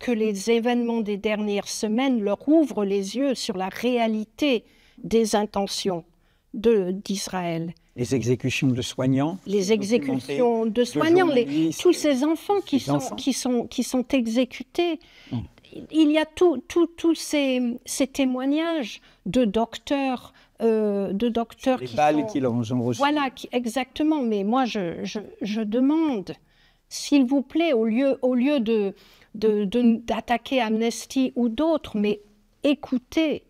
que les événements des dernières semaines leur ouvrent les yeux sur la réalité des intentions d'Israël. Les exécutions de soignants. Les exécutions de soignants, tous ces enfants qui sont exécutés. Il y a tous ces témoignages de docteurs les balles qu'ils ont reçues. Voilà, exactement. Mais moi, je demande, s'il vous plaît, au lieu d'attaquer Amnesty ou d'autres, mais écoutez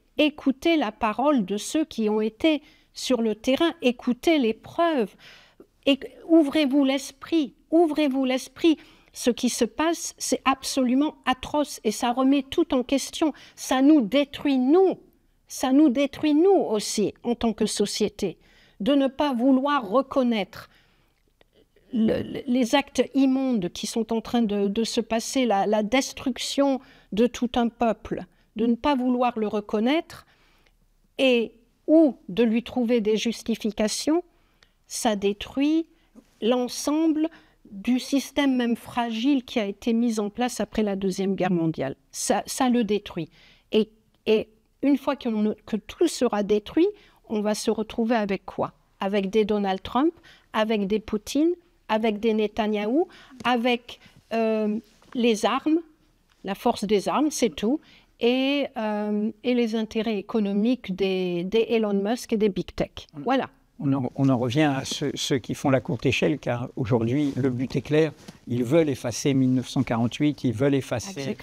la parole de ceux qui ont été sur le terrain, écoutez les preuves, et ouvrez-vous l'esprit. Ce qui se passe, c'est absolument atroce et ça remet tout en question. Ça nous détruit, nous. ça nous détruit nous aussi en tant que société, de ne pas vouloir reconnaître les actes immondes qui sont en train de se passer, la destruction de tout un peuple, de ne pas vouloir le reconnaître ou de lui trouver des justifications, ça détruit l'ensemble du système même fragile qui a été mis en place après la Deuxième Guerre mondiale. Ça le détruit. Et une fois que tout sera détruit, on va se retrouver avec quoi? Avec des Donald Trump, avec des Poutine, avec des Netanyahou, avec les armes, la force des armes, c'est tout, et les intérêts économiques des Elon Musk et des Big Tech. Voilà. On en revient à ceux qui font la courte échelle, car aujourd'hui, le but est clair. Ils veulent effacer 1948, ils veulent effacer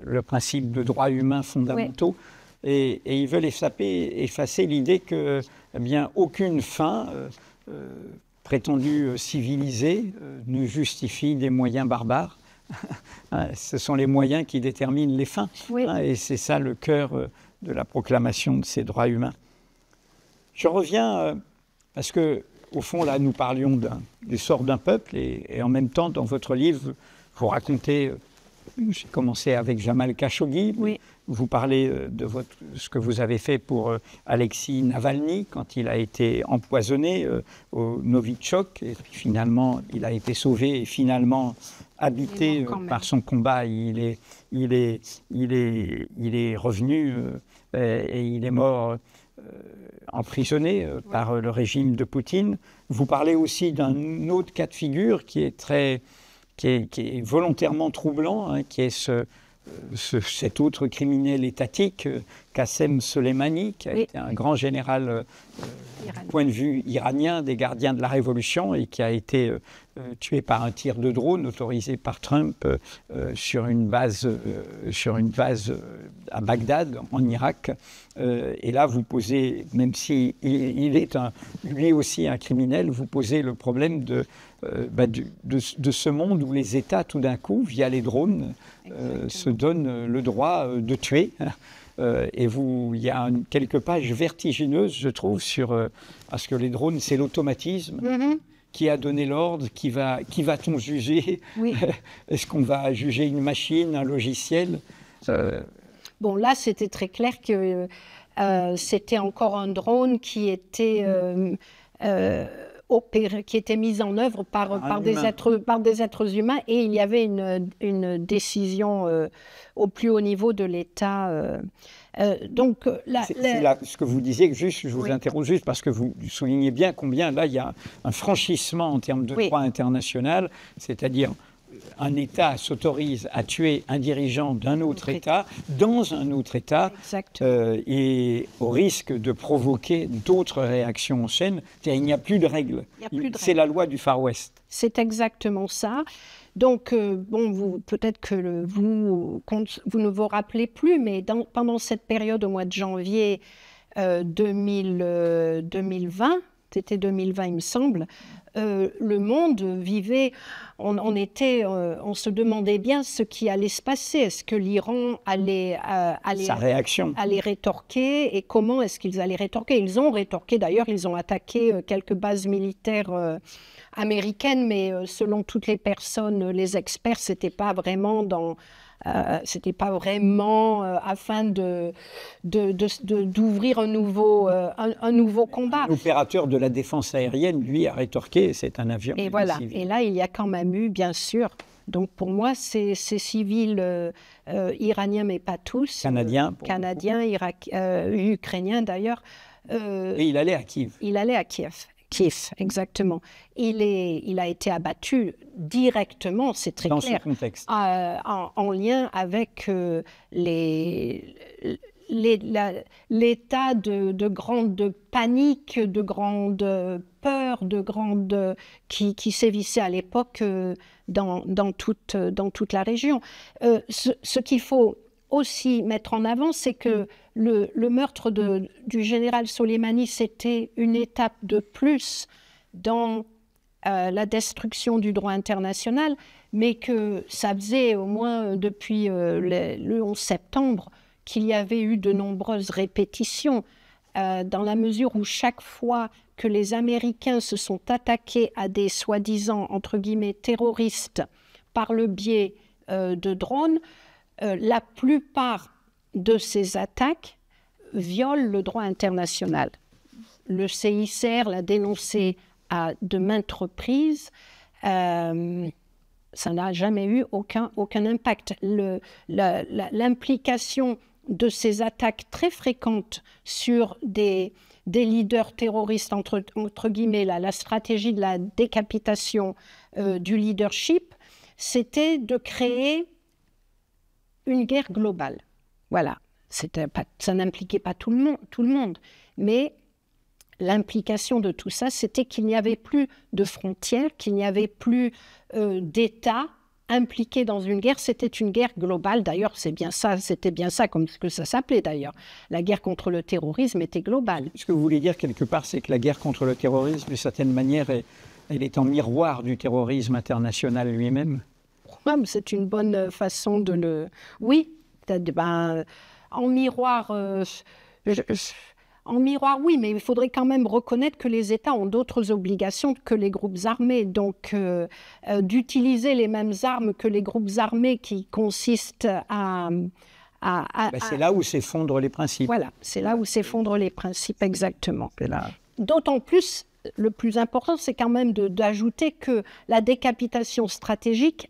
le principe de droits humains fondamentaux, et ils veulent effacer l'idée que aucune fin prétendue civilisée ne justifie des moyens barbares. Ce sont les moyens qui déterminent les fins. Et c'est ça le cœur de la proclamation de ces droits humains. Je reviens... parce que, au fond, là, nous parlions du sort d'un peuple, et en même temps, dans votre livre, vous racontez, j'ai commencé avec Jamal Khashoggi, vous parlez de ce que vous avez fait pour Alexei Navalny, quand il a été empoisonné au Novichok, et puis finalement, il a été sauvé, et finalement, habité par son combat, il est revenu, et il est mort... emprisonné par le régime de Poutine. Vous parlez aussi d'un autre cas de figure qui est volontairement troublant, qui est cet autre criminel étatique, Qassem Soleimani, qui a été un grand général du point de vue iranien des gardiens de la Révolution, et qui a été tué par un tir de drone autorisé par Trump sur une base à Bagdad, en Irak. Et là, vous posez, même s'il est lui aussi un criminel, vous posez le problème de ce monde où les États, tout d'un coup, via les drones, se donnent le droit de tuer. Et il y a quelques pages vertigineuses, je trouve, parce que les drones, c'est l'automatisme. Qui a donné l'ordre? Qui va-t-on juger? Est-ce qu'on va juger une machine, un logiciel? Bon, là, c'était très clair que c'était encore un drone qui était mis en œuvre par des êtres humains, et il y avait une décision au plus haut niveau de l'État. Ce que vous disiez, je vous interroge juste parce que vous soulignez bien combien là il y a un franchissement en termes de droit international, c'est-à-dire un État s'autorise à tuer un dirigeant d'un autre État dans un autre État, et au risque de provoquer d'autres réactions en chaîne. Il n'y a plus de règles. C'est la loi du Far West. C'est exactement ça. Donc, peut-être que vous ne vous rappelez plus, mais pendant cette période, au mois de janvier 2020, c'était 2020 il me semble, le monde vivait, on se demandait bien ce qui allait se passer. Est-ce que l'Iran allait rétorquer, et comment est-ce qu'ils allaient rétorquer? Ils ont rétorqué, d'ailleurs, ils ont attaqué quelques bases militaires américaines, mais selon toutes les personnes, les experts, c'était pas vraiment afin d'ouvrir un nouveau combat. L'opérateur de la défense aérienne, lui, a rétorqué, c'est un avion. Et voilà. Et là, il y a quand même eu, bien sûr, donc pour moi, ces civils iraniens, mais pas tous. Canadiens, ukrainiens d'ailleurs. Et il allait à Kiev. Il allait à Kiev. Kiev, exactement. Il a été abattu directement, c'est très clair. Dans ce contexte. En lien avec l'état de grande panique, de grande peur, qui sévissait à l'époque dans toute la région. Ce qu'il faut aussi mettre en avant, c'est que le meurtre du général Soleimani, c'était une étape de plus dans la destruction du droit international, mais que ça faisait au moins depuis le 11 septembre qu'il y avait eu de nombreuses répétitions, dans la mesure où chaque fois que les Américains se sont attaqués à des soi-disant, entre guillemets, terroristes par le biais de drones, la plupart de ces attaques violent le droit international. Le CICR l'a dénoncé à de maintes reprises. Ça n'a jamais eu aucun impact. L'implication de ces attaques très fréquentes sur des leaders terroristes, entre guillemets, la stratégie de la décapitation du leadership, c'était de créer une guerre globale. Voilà. Ça n'impliquait pas tout le monde, mais l'implication de tout ça, c'était qu'il n'y avait plus de frontières, qu'il n'y avait plus d'États impliqués dans une guerre. C'était une guerre globale. D'ailleurs, c'était bien ça comme ce que ça s'appelait d'ailleurs. La guerre contre le terrorisme était globale. Ce que vous voulez dire quelque part, c'est que la guerre contre le terrorisme, d'une certaine manière, elle est en miroir du terrorisme international lui-même. C'est une bonne façon de le... Oui, en miroir... En miroir, oui, mais il faudrait quand même reconnaître que les États ont d'autres obligations que les groupes armés. Donc, d'utiliser les mêmes armes que les groupes armés qui consistent c'est là où s'effondrent les principes. Voilà, c'est là où s'effondrent les principes, exactement. D'autant plus, le plus important, c'est quand même d'ajouter que la décapitation stratégique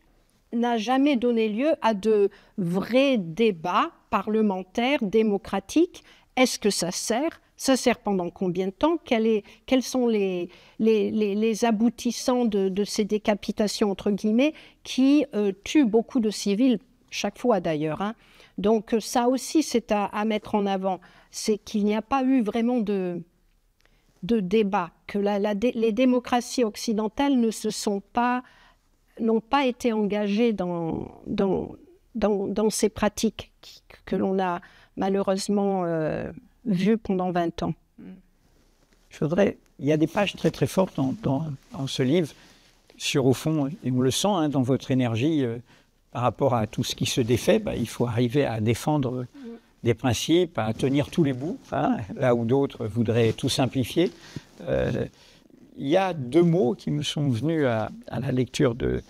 n'a jamais donné lieu à de vrais débats parlementaires, démocratiques. Est-ce que ça sert ? Ça sert pendant combien de temps ? Quels sont les aboutissants de ces décapitations, entre guillemets, qui tuent beaucoup de civils, chaque fois d'ailleurs, hein. Donc ça aussi, c'est à mettre en avant. C'est qu'il n'y a pas eu vraiment de débat, que les démocraties occidentales n'ont pas été engagées dans ces pratiques que l'on a malheureusement vues pendant 20 ans. Il y a des pages très très fortes dans ce livre sur, au fond, et on le sent hein, dans votre énergie, par rapport à tout ce qui se défait, il faut arriver à défendre des principes, à tenir tous les bouts, hein, là où d'autres voudraient tout simplifier. Il y a 2 mots qui me sont venus à la lecture de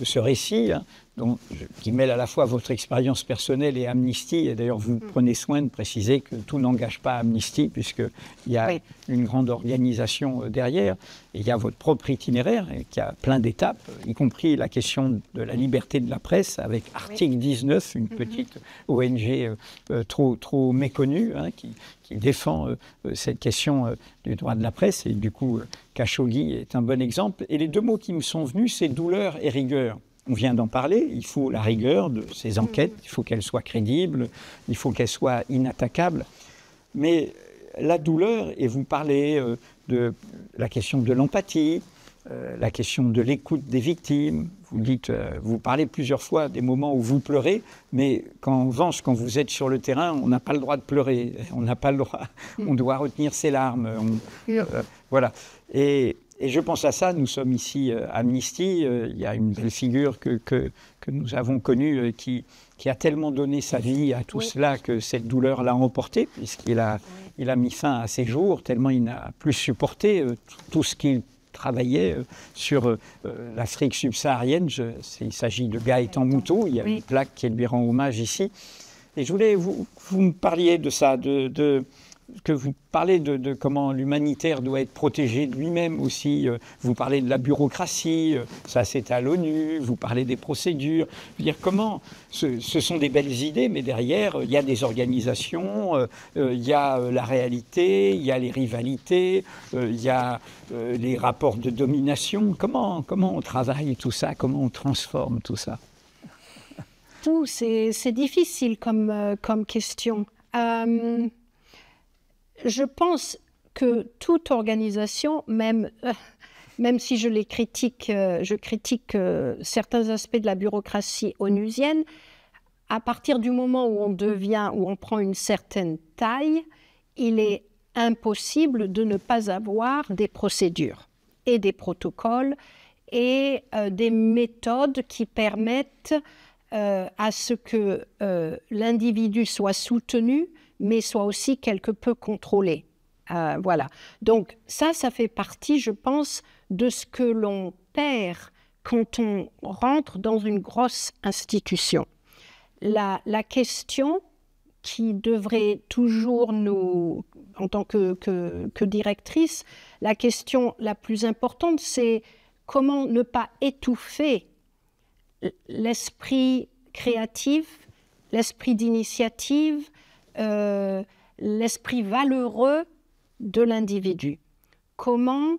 ce récit, hein, qui mêle à la fois votre expérience personnelle et Amnesty. Et d'ailleurs, vous prenez soin de préciser que tout n'engage pas Amnesty, puisqu'il y a une grande organisation derrière. Et il y a votre propre itinéraire, qui a plein d'étapes, y compris la question de la liberté de la presse, avec Article 19, une petite ONG trop méconnue, hein, qui défend cette question du droit de la presse. Et du coup, Khashoggi est un bon exemple. Et les 2 mots qui me sont venus, c'est douleur et rigueur. On vient d'en parler, il faut la rigueur de ces enquêtes, il faut qu'elles soient crédibles, il faut qu'elles soient inattaquables. Mais la douleur, et vous parlez de la question de l'empathie, la question de l'écoute des victimes. Vous parlez plusieurs fois des moments où vous pleurez, mais en revanche, quand vous êtes sur le terrain, on n'a pas le droit de pleurer, on n'a pas le droit, on doit retenir ses larmes. Voilà. Et je pense à ça, nous sommes ici à Amnesty, il y a une belle figure que nous avons connue qui a tellement donné sa vie à tout cela que cette douleur l'a emporté, puisqu'il a mis fin à ses jours, tellement il n'a plus supporté tout ce qu'il travaillait sur l'Afrique subsaharienne. Il s'agit de Gaëtan Moutot, il y a une plaque qui lui rend hommage ici. Et je voulais vous me parliez de ça, que vous parlez de comment l'humanitaire doit être protégé de lui-même aussi. Vous parlez de la bureaucratie, ça c'est à l'ONU, vous parlez des procédures. Je veux dire, comment ce sont des belles idées, mais derrière, il y a des organisations, il y a la réalité, il y a les rivalités, il y a les rapports de domination. Comment on travaille tout ça, comment on transforme tout ça? C'est difficile comme question. Je pense que toute organisation, même si je critique certains aspects de la bureaucratie onusienne, à partir du moment où on prend une certaine taille, il est impossible de ne pas avoir des procédures et des protocoles et des méthodes qui permettent à ce que l'individu soit soutenu, mais soit aussi quelque peu contrôlé. Voilà. Donc ça fait partie, je pense, de ce que l'on perd quand on rentre dans une grosse institution. La question qui devrait toujours nous, en tant que directrice, la question la plus importante, c'est comment ne pas étouffer l'esprit créatif, l'esprit d'initiative, l'esprit valeureux de l'individu. Comment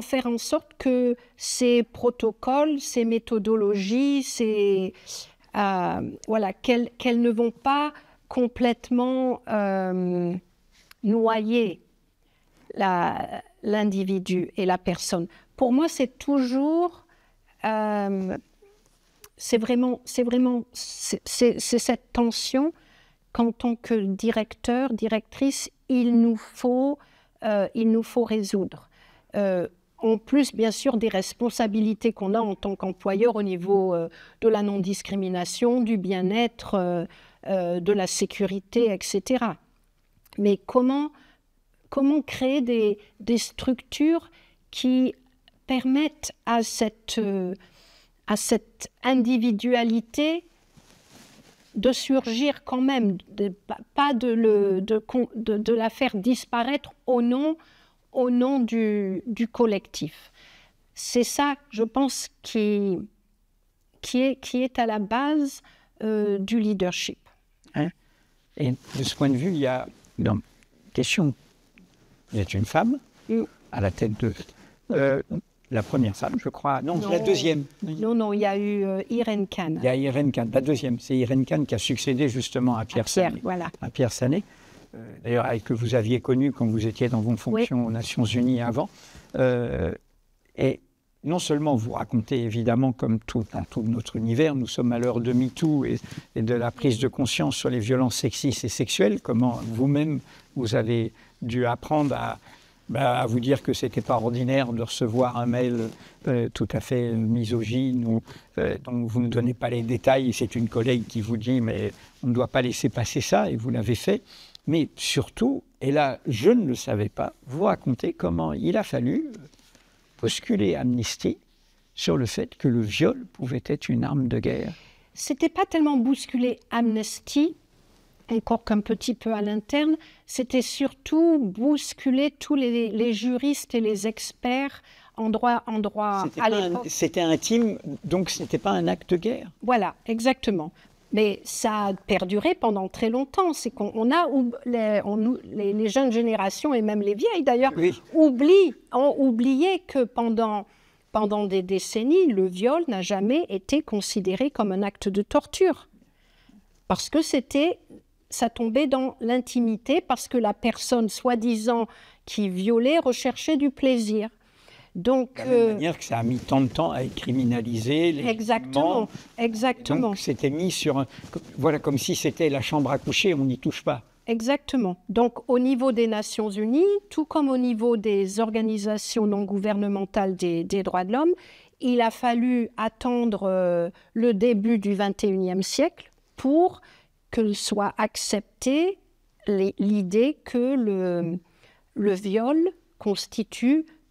faire en sorte que ces protocoles, ces méthodologies, voilà, qu'elles ne vont pas complètement noyer l'individu et la personne. Pour moi, c'est toujours, c'est cette tension qu'en tant que directeur, directrice, il nous faut résoudre. En plus, bien sûr, des responsabilités qu'on a en tant qu'employeur au niveau de la non-discrimination, du bien-être, de la sécurité, etc. Mais comment créer des structures qui permettent à cette individualité de surgir quand même, pas de la faire disparaître au nom du collectif. C'est ça, je pense, qui est à la base du leadership. Hein? Et de ce point de vue, il y a une question. Vous êtes une femme à la tête de... la première femme, je crois. Non, la deuxième. Non, il y a eu Irène Khan. Il y a Irène Khan, la deuxième. C'est Irène Khan qui a succédé justement à Pierre Sané. Voilà. À Pierre Sané. D'ailleurs, que vous aviez connu quand vous étiez dans vos fonctions aux Nations Unies avant. Et non seulement vous racontez, évidemment, comme dans tout notre univers, nous sommes à l'heure de MeToo et de la prise de conscience sur les violences sexistes et sexuelles, comment vous-même, vous avez dû apprendre à vous dire que c'était pas ordinaire de recevoir un mail tout à fait misogyne ou dont vous ne donnez pas les détails. C'est une collègue qui vous dit mais on ne doit pas laisser passer ça et vous l'avez fait. Mais surtout, et là je ne le savais pas, vous racontez comment il a fallu bousculer Amnesty sur le fait que le viol pouvait être une arme de guerre. C'était pas tellement bousculer Amnesty, encore qu'un petit peu à l'interne, c'était surtout bousculer tous les juristes et les experts en droit à l'époque. C'était intime, donc ce n'était pas un acte de guerre. Voilà, exactement. Mais ça a perduré pendant très longtemps. C'est qu'on a les jeunes générations, et même les vieilles d'ailleurs, ont oublié que pendant des décennies, le viol n'a jamais été considéré comme un acte de torture. Parce que ça tombait dans l'intimité, parce que la personne soi-disant qui violait recherchait du plaisir. Donc, de la même manière que ça a mis tant de temps à être criminalisé. Exactement. Donc c'était mis sur voilà, comme si c'était la chambre à coucher, on n'y touche pas. Exactement. Donc au niveau des Nations Unies, tout comme au niveau des organisations non gouvernementales des droits de l'homme, il a fallu attendre le début du XXIe siècle pour que soit acceptée l'idée que le viol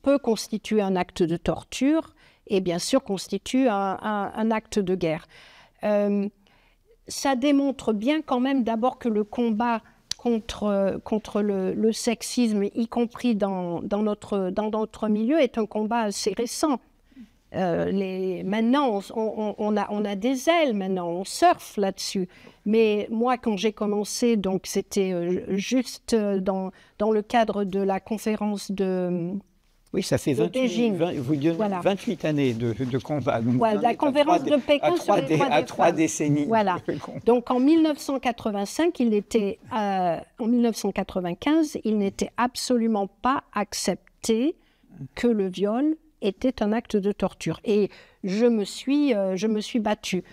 peut constituer un acte de torture et bien sûr constitue un acte de guerre. Ça démontre bien quand même d'abord que le combat contre le sexisme, y compris dans notre milieu, est un combat assez récent. Maintenant, on a des ailes, maintenant, on surfe là-dessus. Mais moi, quand j'ai commencé, donc c'était juste dans le cadre de la conférence de... Oui, ça fait 28 années de combat. Donc voilà, la conférence de Pékin sur les droits des femmes. 3 décennies. Voilà. Donc en 1985, en 1995, il n'était absolument pas accepté que le viol était un acte de torture. Et je me suis battue.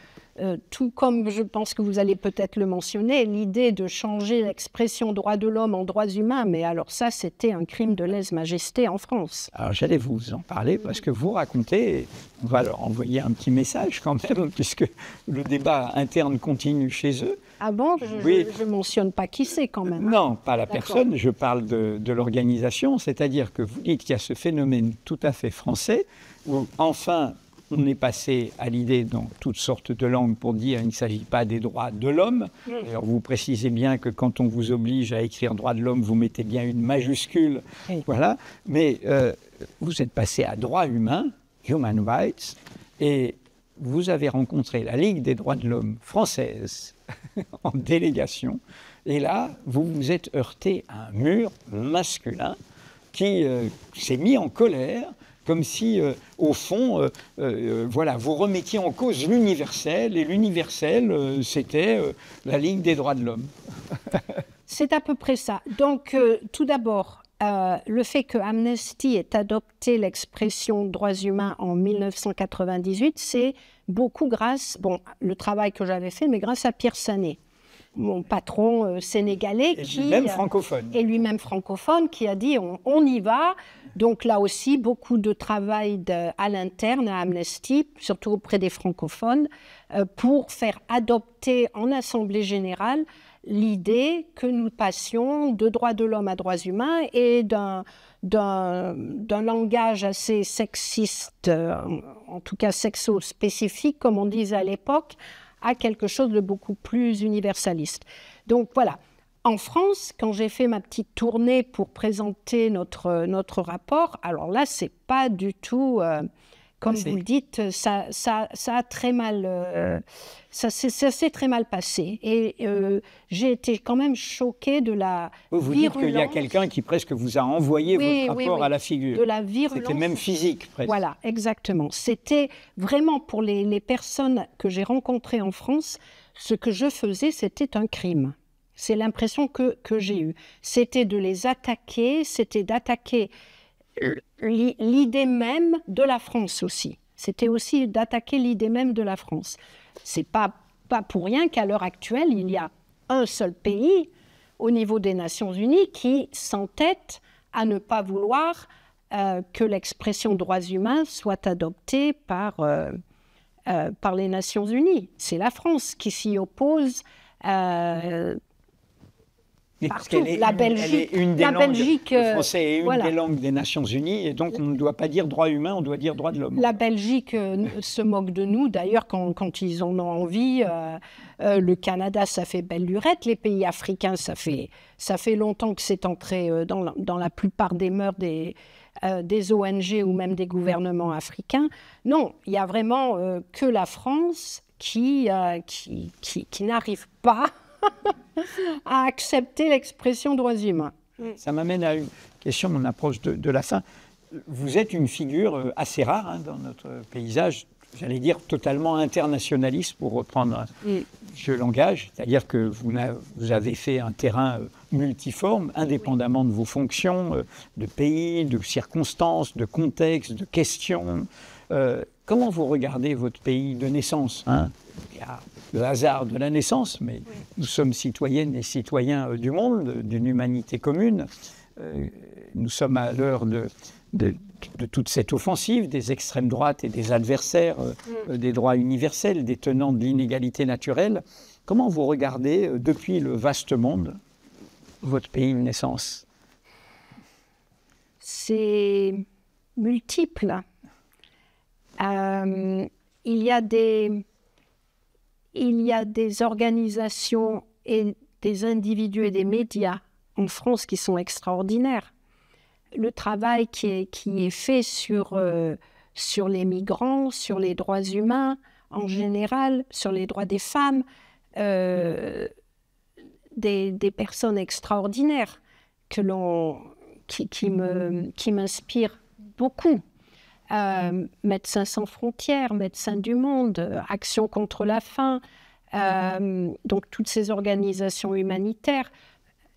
tout comme je pense que vous allez peut-être le mentionner, l'idée de changer l'expression droits de l'homme en droits humains, mais alors ça, c'était un crime de lèse-majesté en France. Alors j'allais vous en parler parce que vous racontez, on va leur envoyer un petit message quand même, puisque le débat interne continue chez eux. Ah bon, je mentionne pas qui c'est quand même. Non, pas la personne, je parle de l'organisation, c'est-à-dire que vous dites qu'il y a ce phénomène tout à fait français, où enfin on est passé à l'idée dans toutes sortes de langues pour dire qu'il ne s'agit pas des droits de l'homme. Alors vous précisez bien que quand on vous oblige à écrire droits de l'homme, vous mettez bien une majuscule, voilà. Mais vous êtes passé à droits humains, human rights, et vous avez rencontré la Ligue des droits de l'homme française en délégation, et là, vous vous êtes heurté à un mur masculin qui s'est mis en colère, comme si, au fond, voilà, vous remettiez en cause l'universel, et l'universel, c'était la Ligue des droits de l'homme. C'est à peu près ça. Donc, tout d'abord, le fait que Amnesty ait adopté l'expression droits humains en 1998, c'est beaucoup grâce, le travail que j'avais fait, mais grâce à Pierre Sané, mon patron sénégalais. Et lui-même francophone. Et lui-même francophone, qui a dit on y va. Donc là aussi, beaucoup de travail à l'interne à Amnesty, surtout auprès des francophones, pour faire adopter en Assemblée générale l'idée que nous passions de droits de l'homme à droits humains et d'un langage assez sexiste, en tout cas sexo-spécifique, comme on disait à l'époque, à quelque chose de beaucoup plus universaliste. Donc voilà. En France, quand j'ai fait ma petite tournée pour présenter notre rapport, alors là, c'est pas du tout, comme vous le dites, ça a très mal, ça s'est très mal passé. Et j'ai été quand même choquée de la virulence. Vous dites qu'il y a quelqu'un qui presque vous a envoyé votre rapport à la figure. De la virulence. C'était même physique, presque. Voilà, exactement. C'était vraiment pour les personnes que j'ai rencontrées en France, ce que je faisais, c'était un crime. C'est l'impression que j'ai eue. C'était de les attaquer, c'était d'attaquer l'idée même de la France aussi. C'était aussi d'attaquer l'idée même de la France. C'est pas pour rien qu'à l'heure actuelle, il y a un seul pays au niveau des Nations Unies qui s'entête à ne pas vouloir que l'expression droits humains soit adoptée par les Nations Unies. C'est la France qui s'y oppose. Partout. La Belgique, le français est une des langues des Nations Unies, et donc on ne doit pas dire droits humains, on doit dire droits de l'homme. La Belgique se moque de nous, d'ailleurs, quand ils en ont envie. Le Canada, ça fait belle lurette. Les pays africains, ça fait longtemps que c'est entré dans la plupart des mœurs des ONG ou même des gouvernements africains. Non, il n'y a vraiment que la France qui n'arrive pas à accepter l'expression droits humains. Ça m'amène à une question, on approche de la fin. Vous êtes une figure assez rare dans notre paysage, j'allais dire totalement internationaliste, pour reprendre ce langage, c'est-à-dire que vous avez fait un terrain multiforme, indépendamment de vos fonctions, de pays, de circonstances, de contextes, de questions. Comment vous regardez votre pays de naissance, Il y a le hasard de la naissance, mais nous sommes citoyennes et citoyens du monde, d'une humanité commune. Nous sommes à l'heure de toute cette offensive des extrêmes droites et des adversaires des droits universels, des tenants de l'inégalité naturelle. Comment vous regardez, depuis le vaste monde, votre pays de naissance? C'est multiple. Il y a des organisations et des individus et des médias en France qui sont extraordinaires. Le travail qui est fait sur les migrants, sur les droits humains en général, sur les droits des femmes, des personnes extraordinaires qui m'inspirent beaucoup. Médecins sans frontières, Médecins du monde, Action contre la faim, donc toutes ces organisations humanitaires.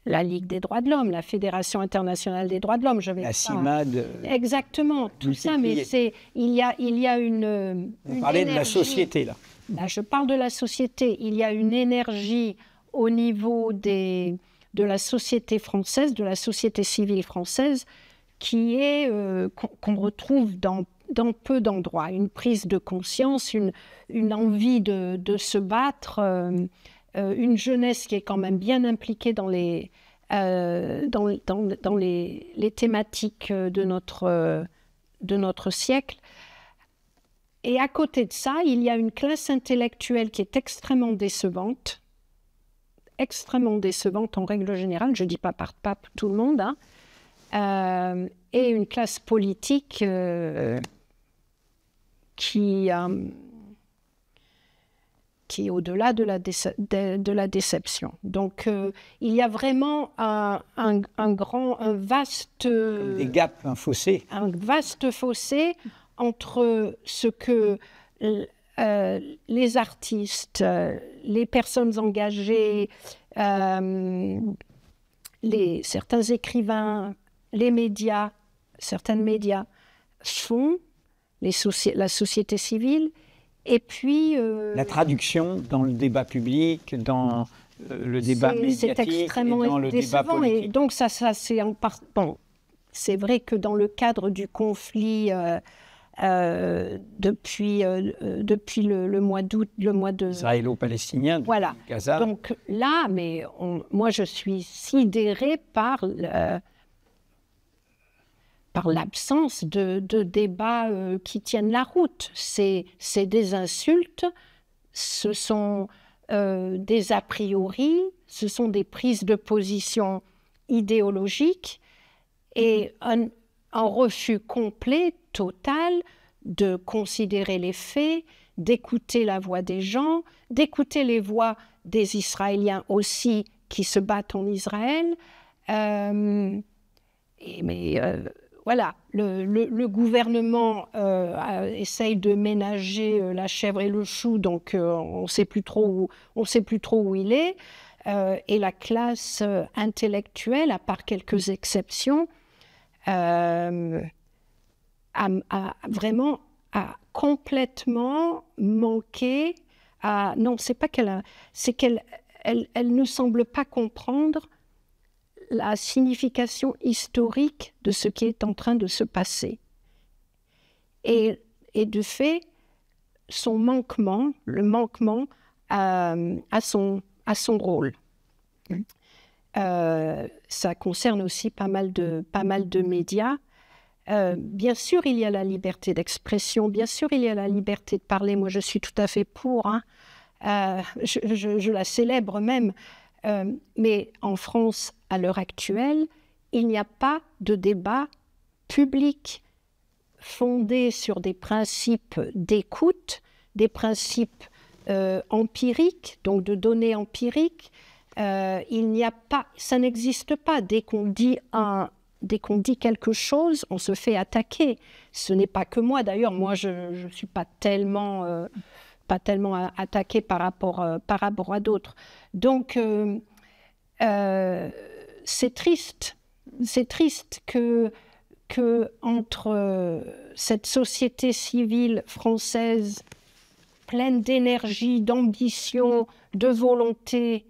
la Ligue des droits de l'homme, la Fédération internationale des droits de l'homme. La CIMAD. Exactement, tout ça, mais il y a une. Vous parlez de la société, là. Là, je parle de la société. Il y a une énergie au niveau de la société française, de la société civile française, qui est qu'on retrouve dans peu d'endroits. Une prise de conscience, une envie de se battre, une jeunesse qui est quand même bien impliquée dans les thématiques de notre siècle. Et à côté de ça, il y a une classe intellectuelle qui est extrêmement décevante en règle générale, je ne dis pas tout le monde, hein, et une classe politique qui est au-delà de la déception. Donc, il y a vraiment un vaste... Comme des gaps, un fossé. Un vaste fossé entre ce que les artistes, les personnes engagées, certains écrivains, les médias, certains médias font, la société civile, et puis... la traduction dans le débat public, dans le débat médiatique, c'est extrêmement et dans le débat politique. Et donc ça c'est en part... Bon, c'est vrai que dans le cadre du conflit depuis le mois d'août, le mois de... Israélo-palestinien, voilà. Gaza. Donc là, moi je suis sidérée par l'absence de débats qui tiennent la route. C'est des insultes, ce sont des a priori, ce sont des prises de position idéologiques et un refus complet, total, de considérer les faits, d'écouter la voix des gens, d'écouter les voix des Israéliens aussi qui se battent en Israël. Voilà, le gouvernement essaye de ménager la chèvre et le chou, donc on ne sait plus trop où il est. Et la classe intellectuelle, à part quelques exceptions, a vraiment complètement manqué. Non, c'est pas qu'elle c'est qu'elle ne semble pas comprendre la signification historique de ce qui est en train de se passer. Et de fait, le manquement à son rôle. Ça concerne aussi pas mal de médias. Bien sûr, il y a la liberté d'expression, bien sûr, il y a la liberté de parler. Moi, je suis tout à fait pour, hein. Je la célèbre même. Mais en France, à l'heure actuelle, il n'y a pas de débat public fondé sur des principes d'écoute, des principes empiriques, donc de données empiriques. Il n'y a pas, ça n'existe pas. Dès qu'on dit quelque chose, on se fait attaquer. Ce n'est pas que moi. D'ailleurs, moi, je ne suis pas tellement attaquée par rapport à d'autres. Donc, c'est triste que entre cette société civile française pleine d'énergie, d'ambition, de volonté,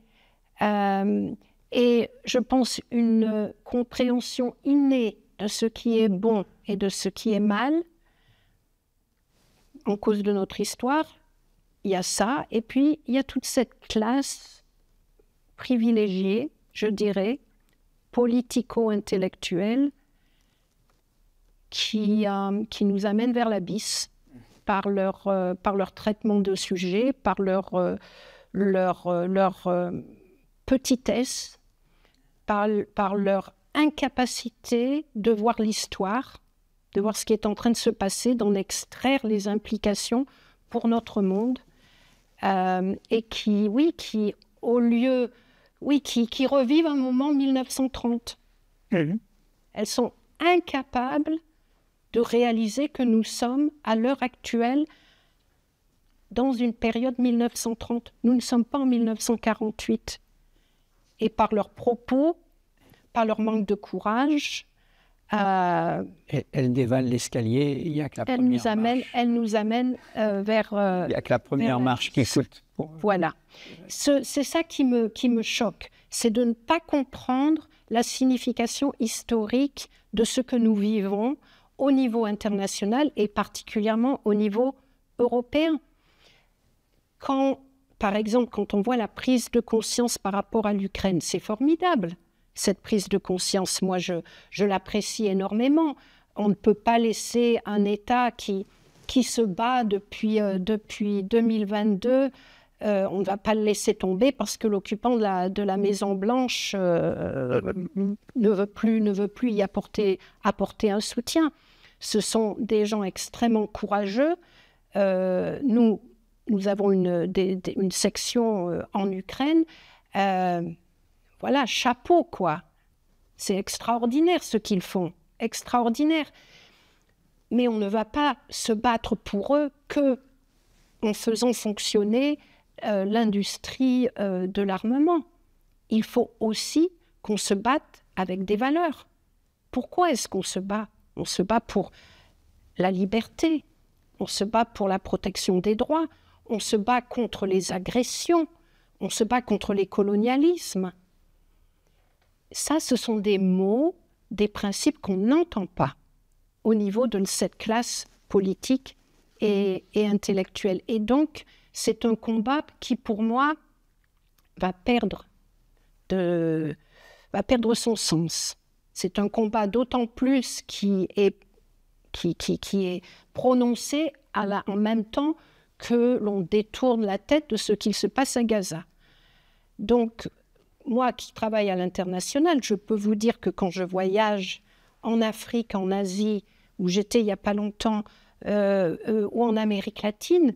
et je pense une compréhension innée de ce qui est bon et de ce qui est mal, en cause de notre histoire, il y a ça, et puis il y a toute cette classe privilégiée, je dirais, politico-intellectuelle, qui nous amène vers l'abysse par leur traitement de sujet, par leur petitesse, par leur incapacité de voir l'histoire, de voir ce qui est en train de se passer, d'en extraire les implications pour notre monde, et qui revivent un moment 1930. Mmh. Elles sont incapables de réaliser que nous sommes, à l'heure actuelle, dans une période 1930. Nous ne sommes pas en 1948. Et par leurs propos, par leur manque de courage. Elle dévale l'escalier, il n'y a que la première marche. Elle nous amène vers... Il n'y a que la première marche qui coûte. Voilà. C'est ça qui me choque. C'est de ne pas comprendre la signification historique de ce que nous vivons au niveau international et particulièrement au niveau européen. Par exemple, quand on voit la prise de conscience par rapport à l'Ukraine, c'est formidable. Cette prise de conscience, moi, je l'apprécie énormément. On ne peut pas laisser un État qui se bat depuis 2022, on ne va pas le laisser tomber parce que l'occupant de la Maison-Blanche ne veut plus y apporter un soutien. Ce sont des gens extrêmement courageux. Nous avons une section en Ukraine. Voilà, chapeau, quoi. C'est extraordinaire ce qu'ils font, extraordinaire. Mais on ne va pas se battre pour eux qu'en faisant fonctionner l'industrie de l'armement. Il faut aussi qu'on se batte avec des valeurs. Pourquoi est-ce qu'on se bat? On se bat pour la liberté, on se bat pour la protection des droits, on se bat contre les agressions, on se bat contre les colonialismes. Ça, ce sont des mots, des principes qu'on n'entend pas au niveau de cette classe politique et intellectuelle. Et donc, c'est un combat qui, pour moi, va perdre son sens. C'est un combat d'autant plus qui est prononcé en même temps que l'on détourne la tête de ce qu'il se passe à Gaza. Donc, moi qui travaille à l'international, je peux vous dire que quand je voyage en Afrique, en Asie, où j'étais il n'y a pas longtemps, ou en Amérique latine,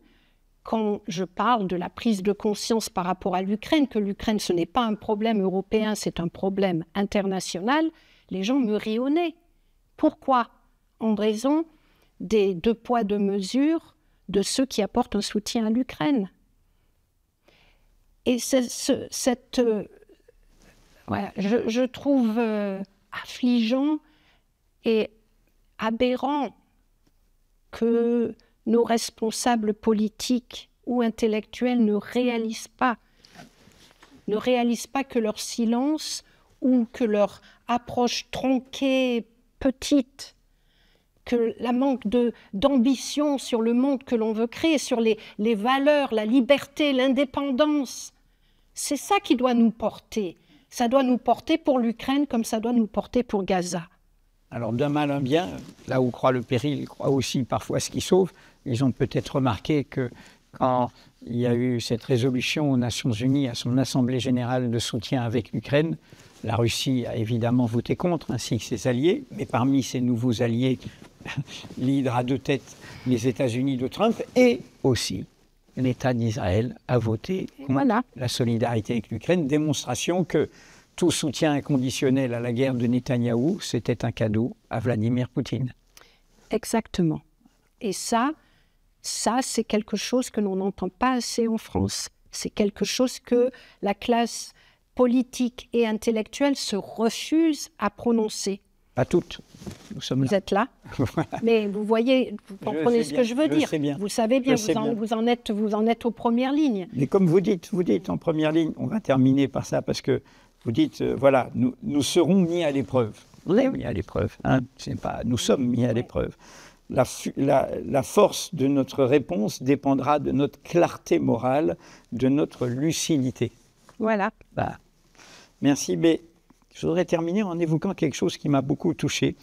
quand je parle de la prise de conscience par rapport à l'Ukraine, que l'Ukraine, ce n'est pas un problème européen, c'est un problème international, les gens me rient au nez. Pourquoi? En raison des deux poids, deux mesures de ceux qui apportent un soutien à l'Ukraine. Et voilà, je trouve affligeant et aberrant que nos responsables politiques ou intellectuels ne réalisent pas que leur silence ou que leur approche tronquée, petite, que la manque d'ambition sur le monde que l'on veut créer, sur les valeurs, la liberté, l'indépendance, c'est ça qui doit nous porter. Ça doit nous porter pour l'Ukraine comme ça doit nous porter pour Gaza. Alors d'un mal un bien, là où croit le péril, croit aussi parfois ce qui sauve. Ils ont peut-être remarqué que quand il y a eu cette résolution aux Nations Unies, à son Assemblée Générale de soutien avec l'Ukraine, la Russie a évidemment voté contre, ainsi que ses alliés, mais parmi ses nouveaux alliés, l'hydre à deux têtes, les États-Unis de Trump, et aussi l'État d'Israël a voté contre la solidarité avec l'Ukraine, démonstration que tout soutien inconditionnel à la guerre de Netanyahou, c'était un cadeau à Vladimir Poutine. Exactement. Et ça c'est quelque chose que l'on n'entend pas assez en France. C'est quelque chose que la classe politique et intellectuelle se refuse à prononcer. Pas toutes. Nous sommes là. Vous êtes là. Voilà. Mais vous voyez, vous comprenez ce que je veux dire. Vous savez bien, vous en êtes aux premières lignes. Mais comme vous dites en première ligne, on va terminer par ça, parce que vous dites, voilà, nous serons mis à l'épreuve. On est mis à l'épreuve. Hein, nous sommes mis à l'épreuve. La force de notre réponse dépendra de notre clarté morale, de notre lucidité. Voilà. Merci, mais je voudrais terminer en évoquant quelque chose qui m'a beaucoup touché,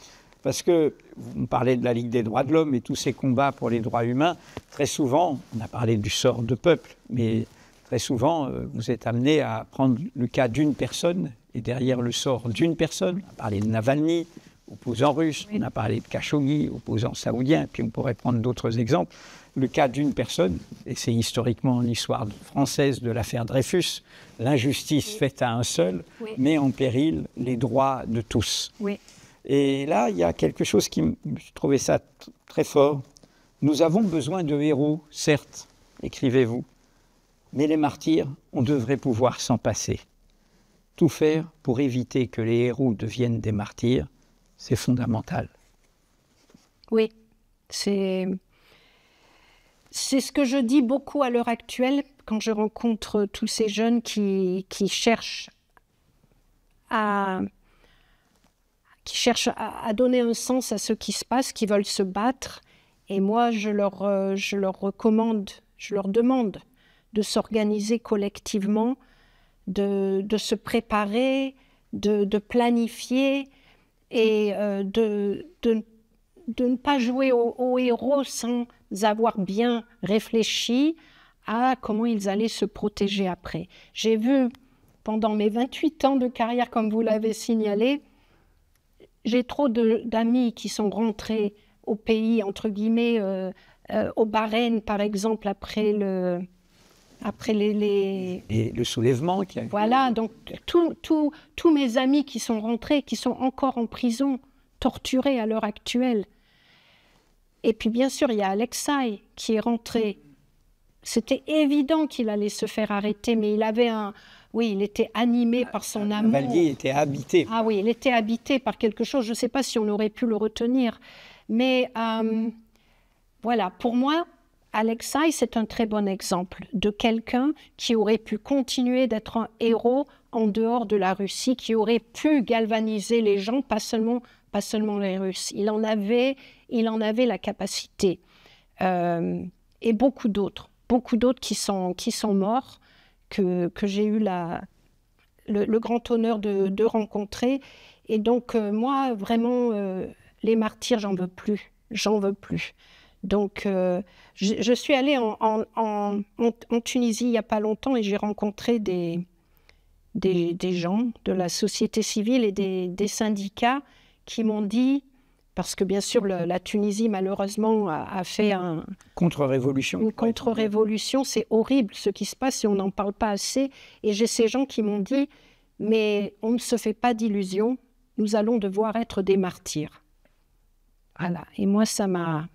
parce que vous me parlez de la Ligue des droits de l'homme et tous ces combats pour les droits humains. Très souvent, on a parlé du sort de peuple, mais très souvent, vous êtes amené à prendre le cas d'une personne, et derrière le sort d'une personne, on a parlé de Navalny, opposant russe, on a parlé de Khashoggi, opposant saoudien, puis on pourrait prendre d'autres exemples. Le cas d'une personne, et c'est historiquement l'histoire française de l'affaire Dreyfus, l'injustice faite à un seul met en péril les droits de tous. Oui. Et là, il y a quelque chose qui je trouvais ça très fort. Nous avons besoin de héros, certes, écrivez-vous, mais les martyrs, on devrait pouvoir s'en passer. tout faire pour éviter que les héros deviennent des martyrs, c'est fondamental. Oui, c'est ce que je dis beaucoup à l'heure actuelle quand je rencontre tous ces jeunes qui cherchent à donner un sens à ce qui se passe, qui veulent se battre. Et moi, je leur recommande, je leur demande de s'organiser collectivement, de se préparer, de planifier et de ne pas jouer au héros sans avoir bien réfléchi à comment ils allaient se protéger après. J'ai vu, pendant mes 28 ans de carrière, comme vous l'avez signalé, j'ai trop d'amis qui sont rentrés au pays, entre guillemets, au Bahreïn, par exemple, après le soulèvement. Voilà, donc tous mes amis qui sont rentrés, qui sont encore en prison, torturés à l'heure actuelle. Et puis, bien sûr, il y a Alexei qui est rentré. C'était évident qu'il allait se faire arrêter, mais il avait il était animé par son amour. Vallier était habité. Ah oui, il était habité par quelque chose. Je ne sais pas si on aurait pu le retenir. Mais voilà, pour moi, Alexei, c'est un très bon exemple de quelqu'un qui aurait pu continuer d'être un héros en dehors de la Russie, qui aurait pu galvaniser les gens, pas seulement les Russes. Il en avait la capacité. Et beaucoup d'autres qui sont morts, que j'ai eu le grand honneur de rencontrer. Et donc, moi, vraiment, les martyrs, j'en veux plus. Donc, je suis allée en Tunisie il n'y a pas longtemps et j'ai rencontré des gens de la société civile et des syndicats qui m'ont dit, parce que bien sûr la Tunisie malheureusement a fait une contre-révolution, c'est horrible ce qui se passe et on n'en parle pas assez. Et j'ai ces gens qui m'ont dit, mais on ne se fait pas d'illusions, nous allons devoir être des martyrs. Voilà, et moi ça m'a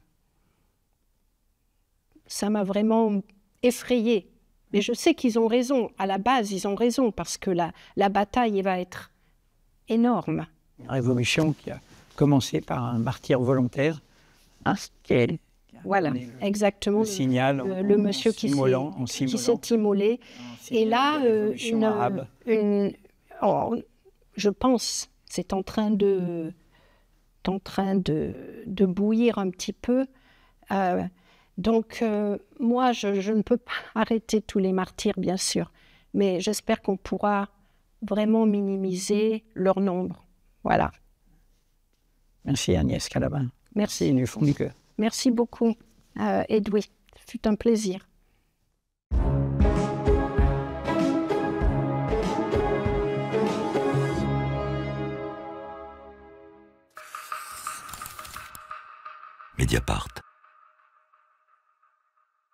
vraiment effrayée. Mais je sais qu'ils ont raison, à la base ils ont raison, parce que la bataille va être énorme. Une révolution qui a commencé par un martyr volontaire, voilà, exactement. Le signal, le monsieur qui s'est immolé. Et là, je pense, c'est en train de bouillir un petit peu. Donc, moi, je ne peux pas arrêter tous les martyrs, bien sûr, mais j'espère qu'on pourra vraiment minimiser leur nombre. Voilà. Merci Agnès Calabin. Merci du fond du cœur. Merci beaucoup, Edoui. Ce fut un plaisir. Mediapart.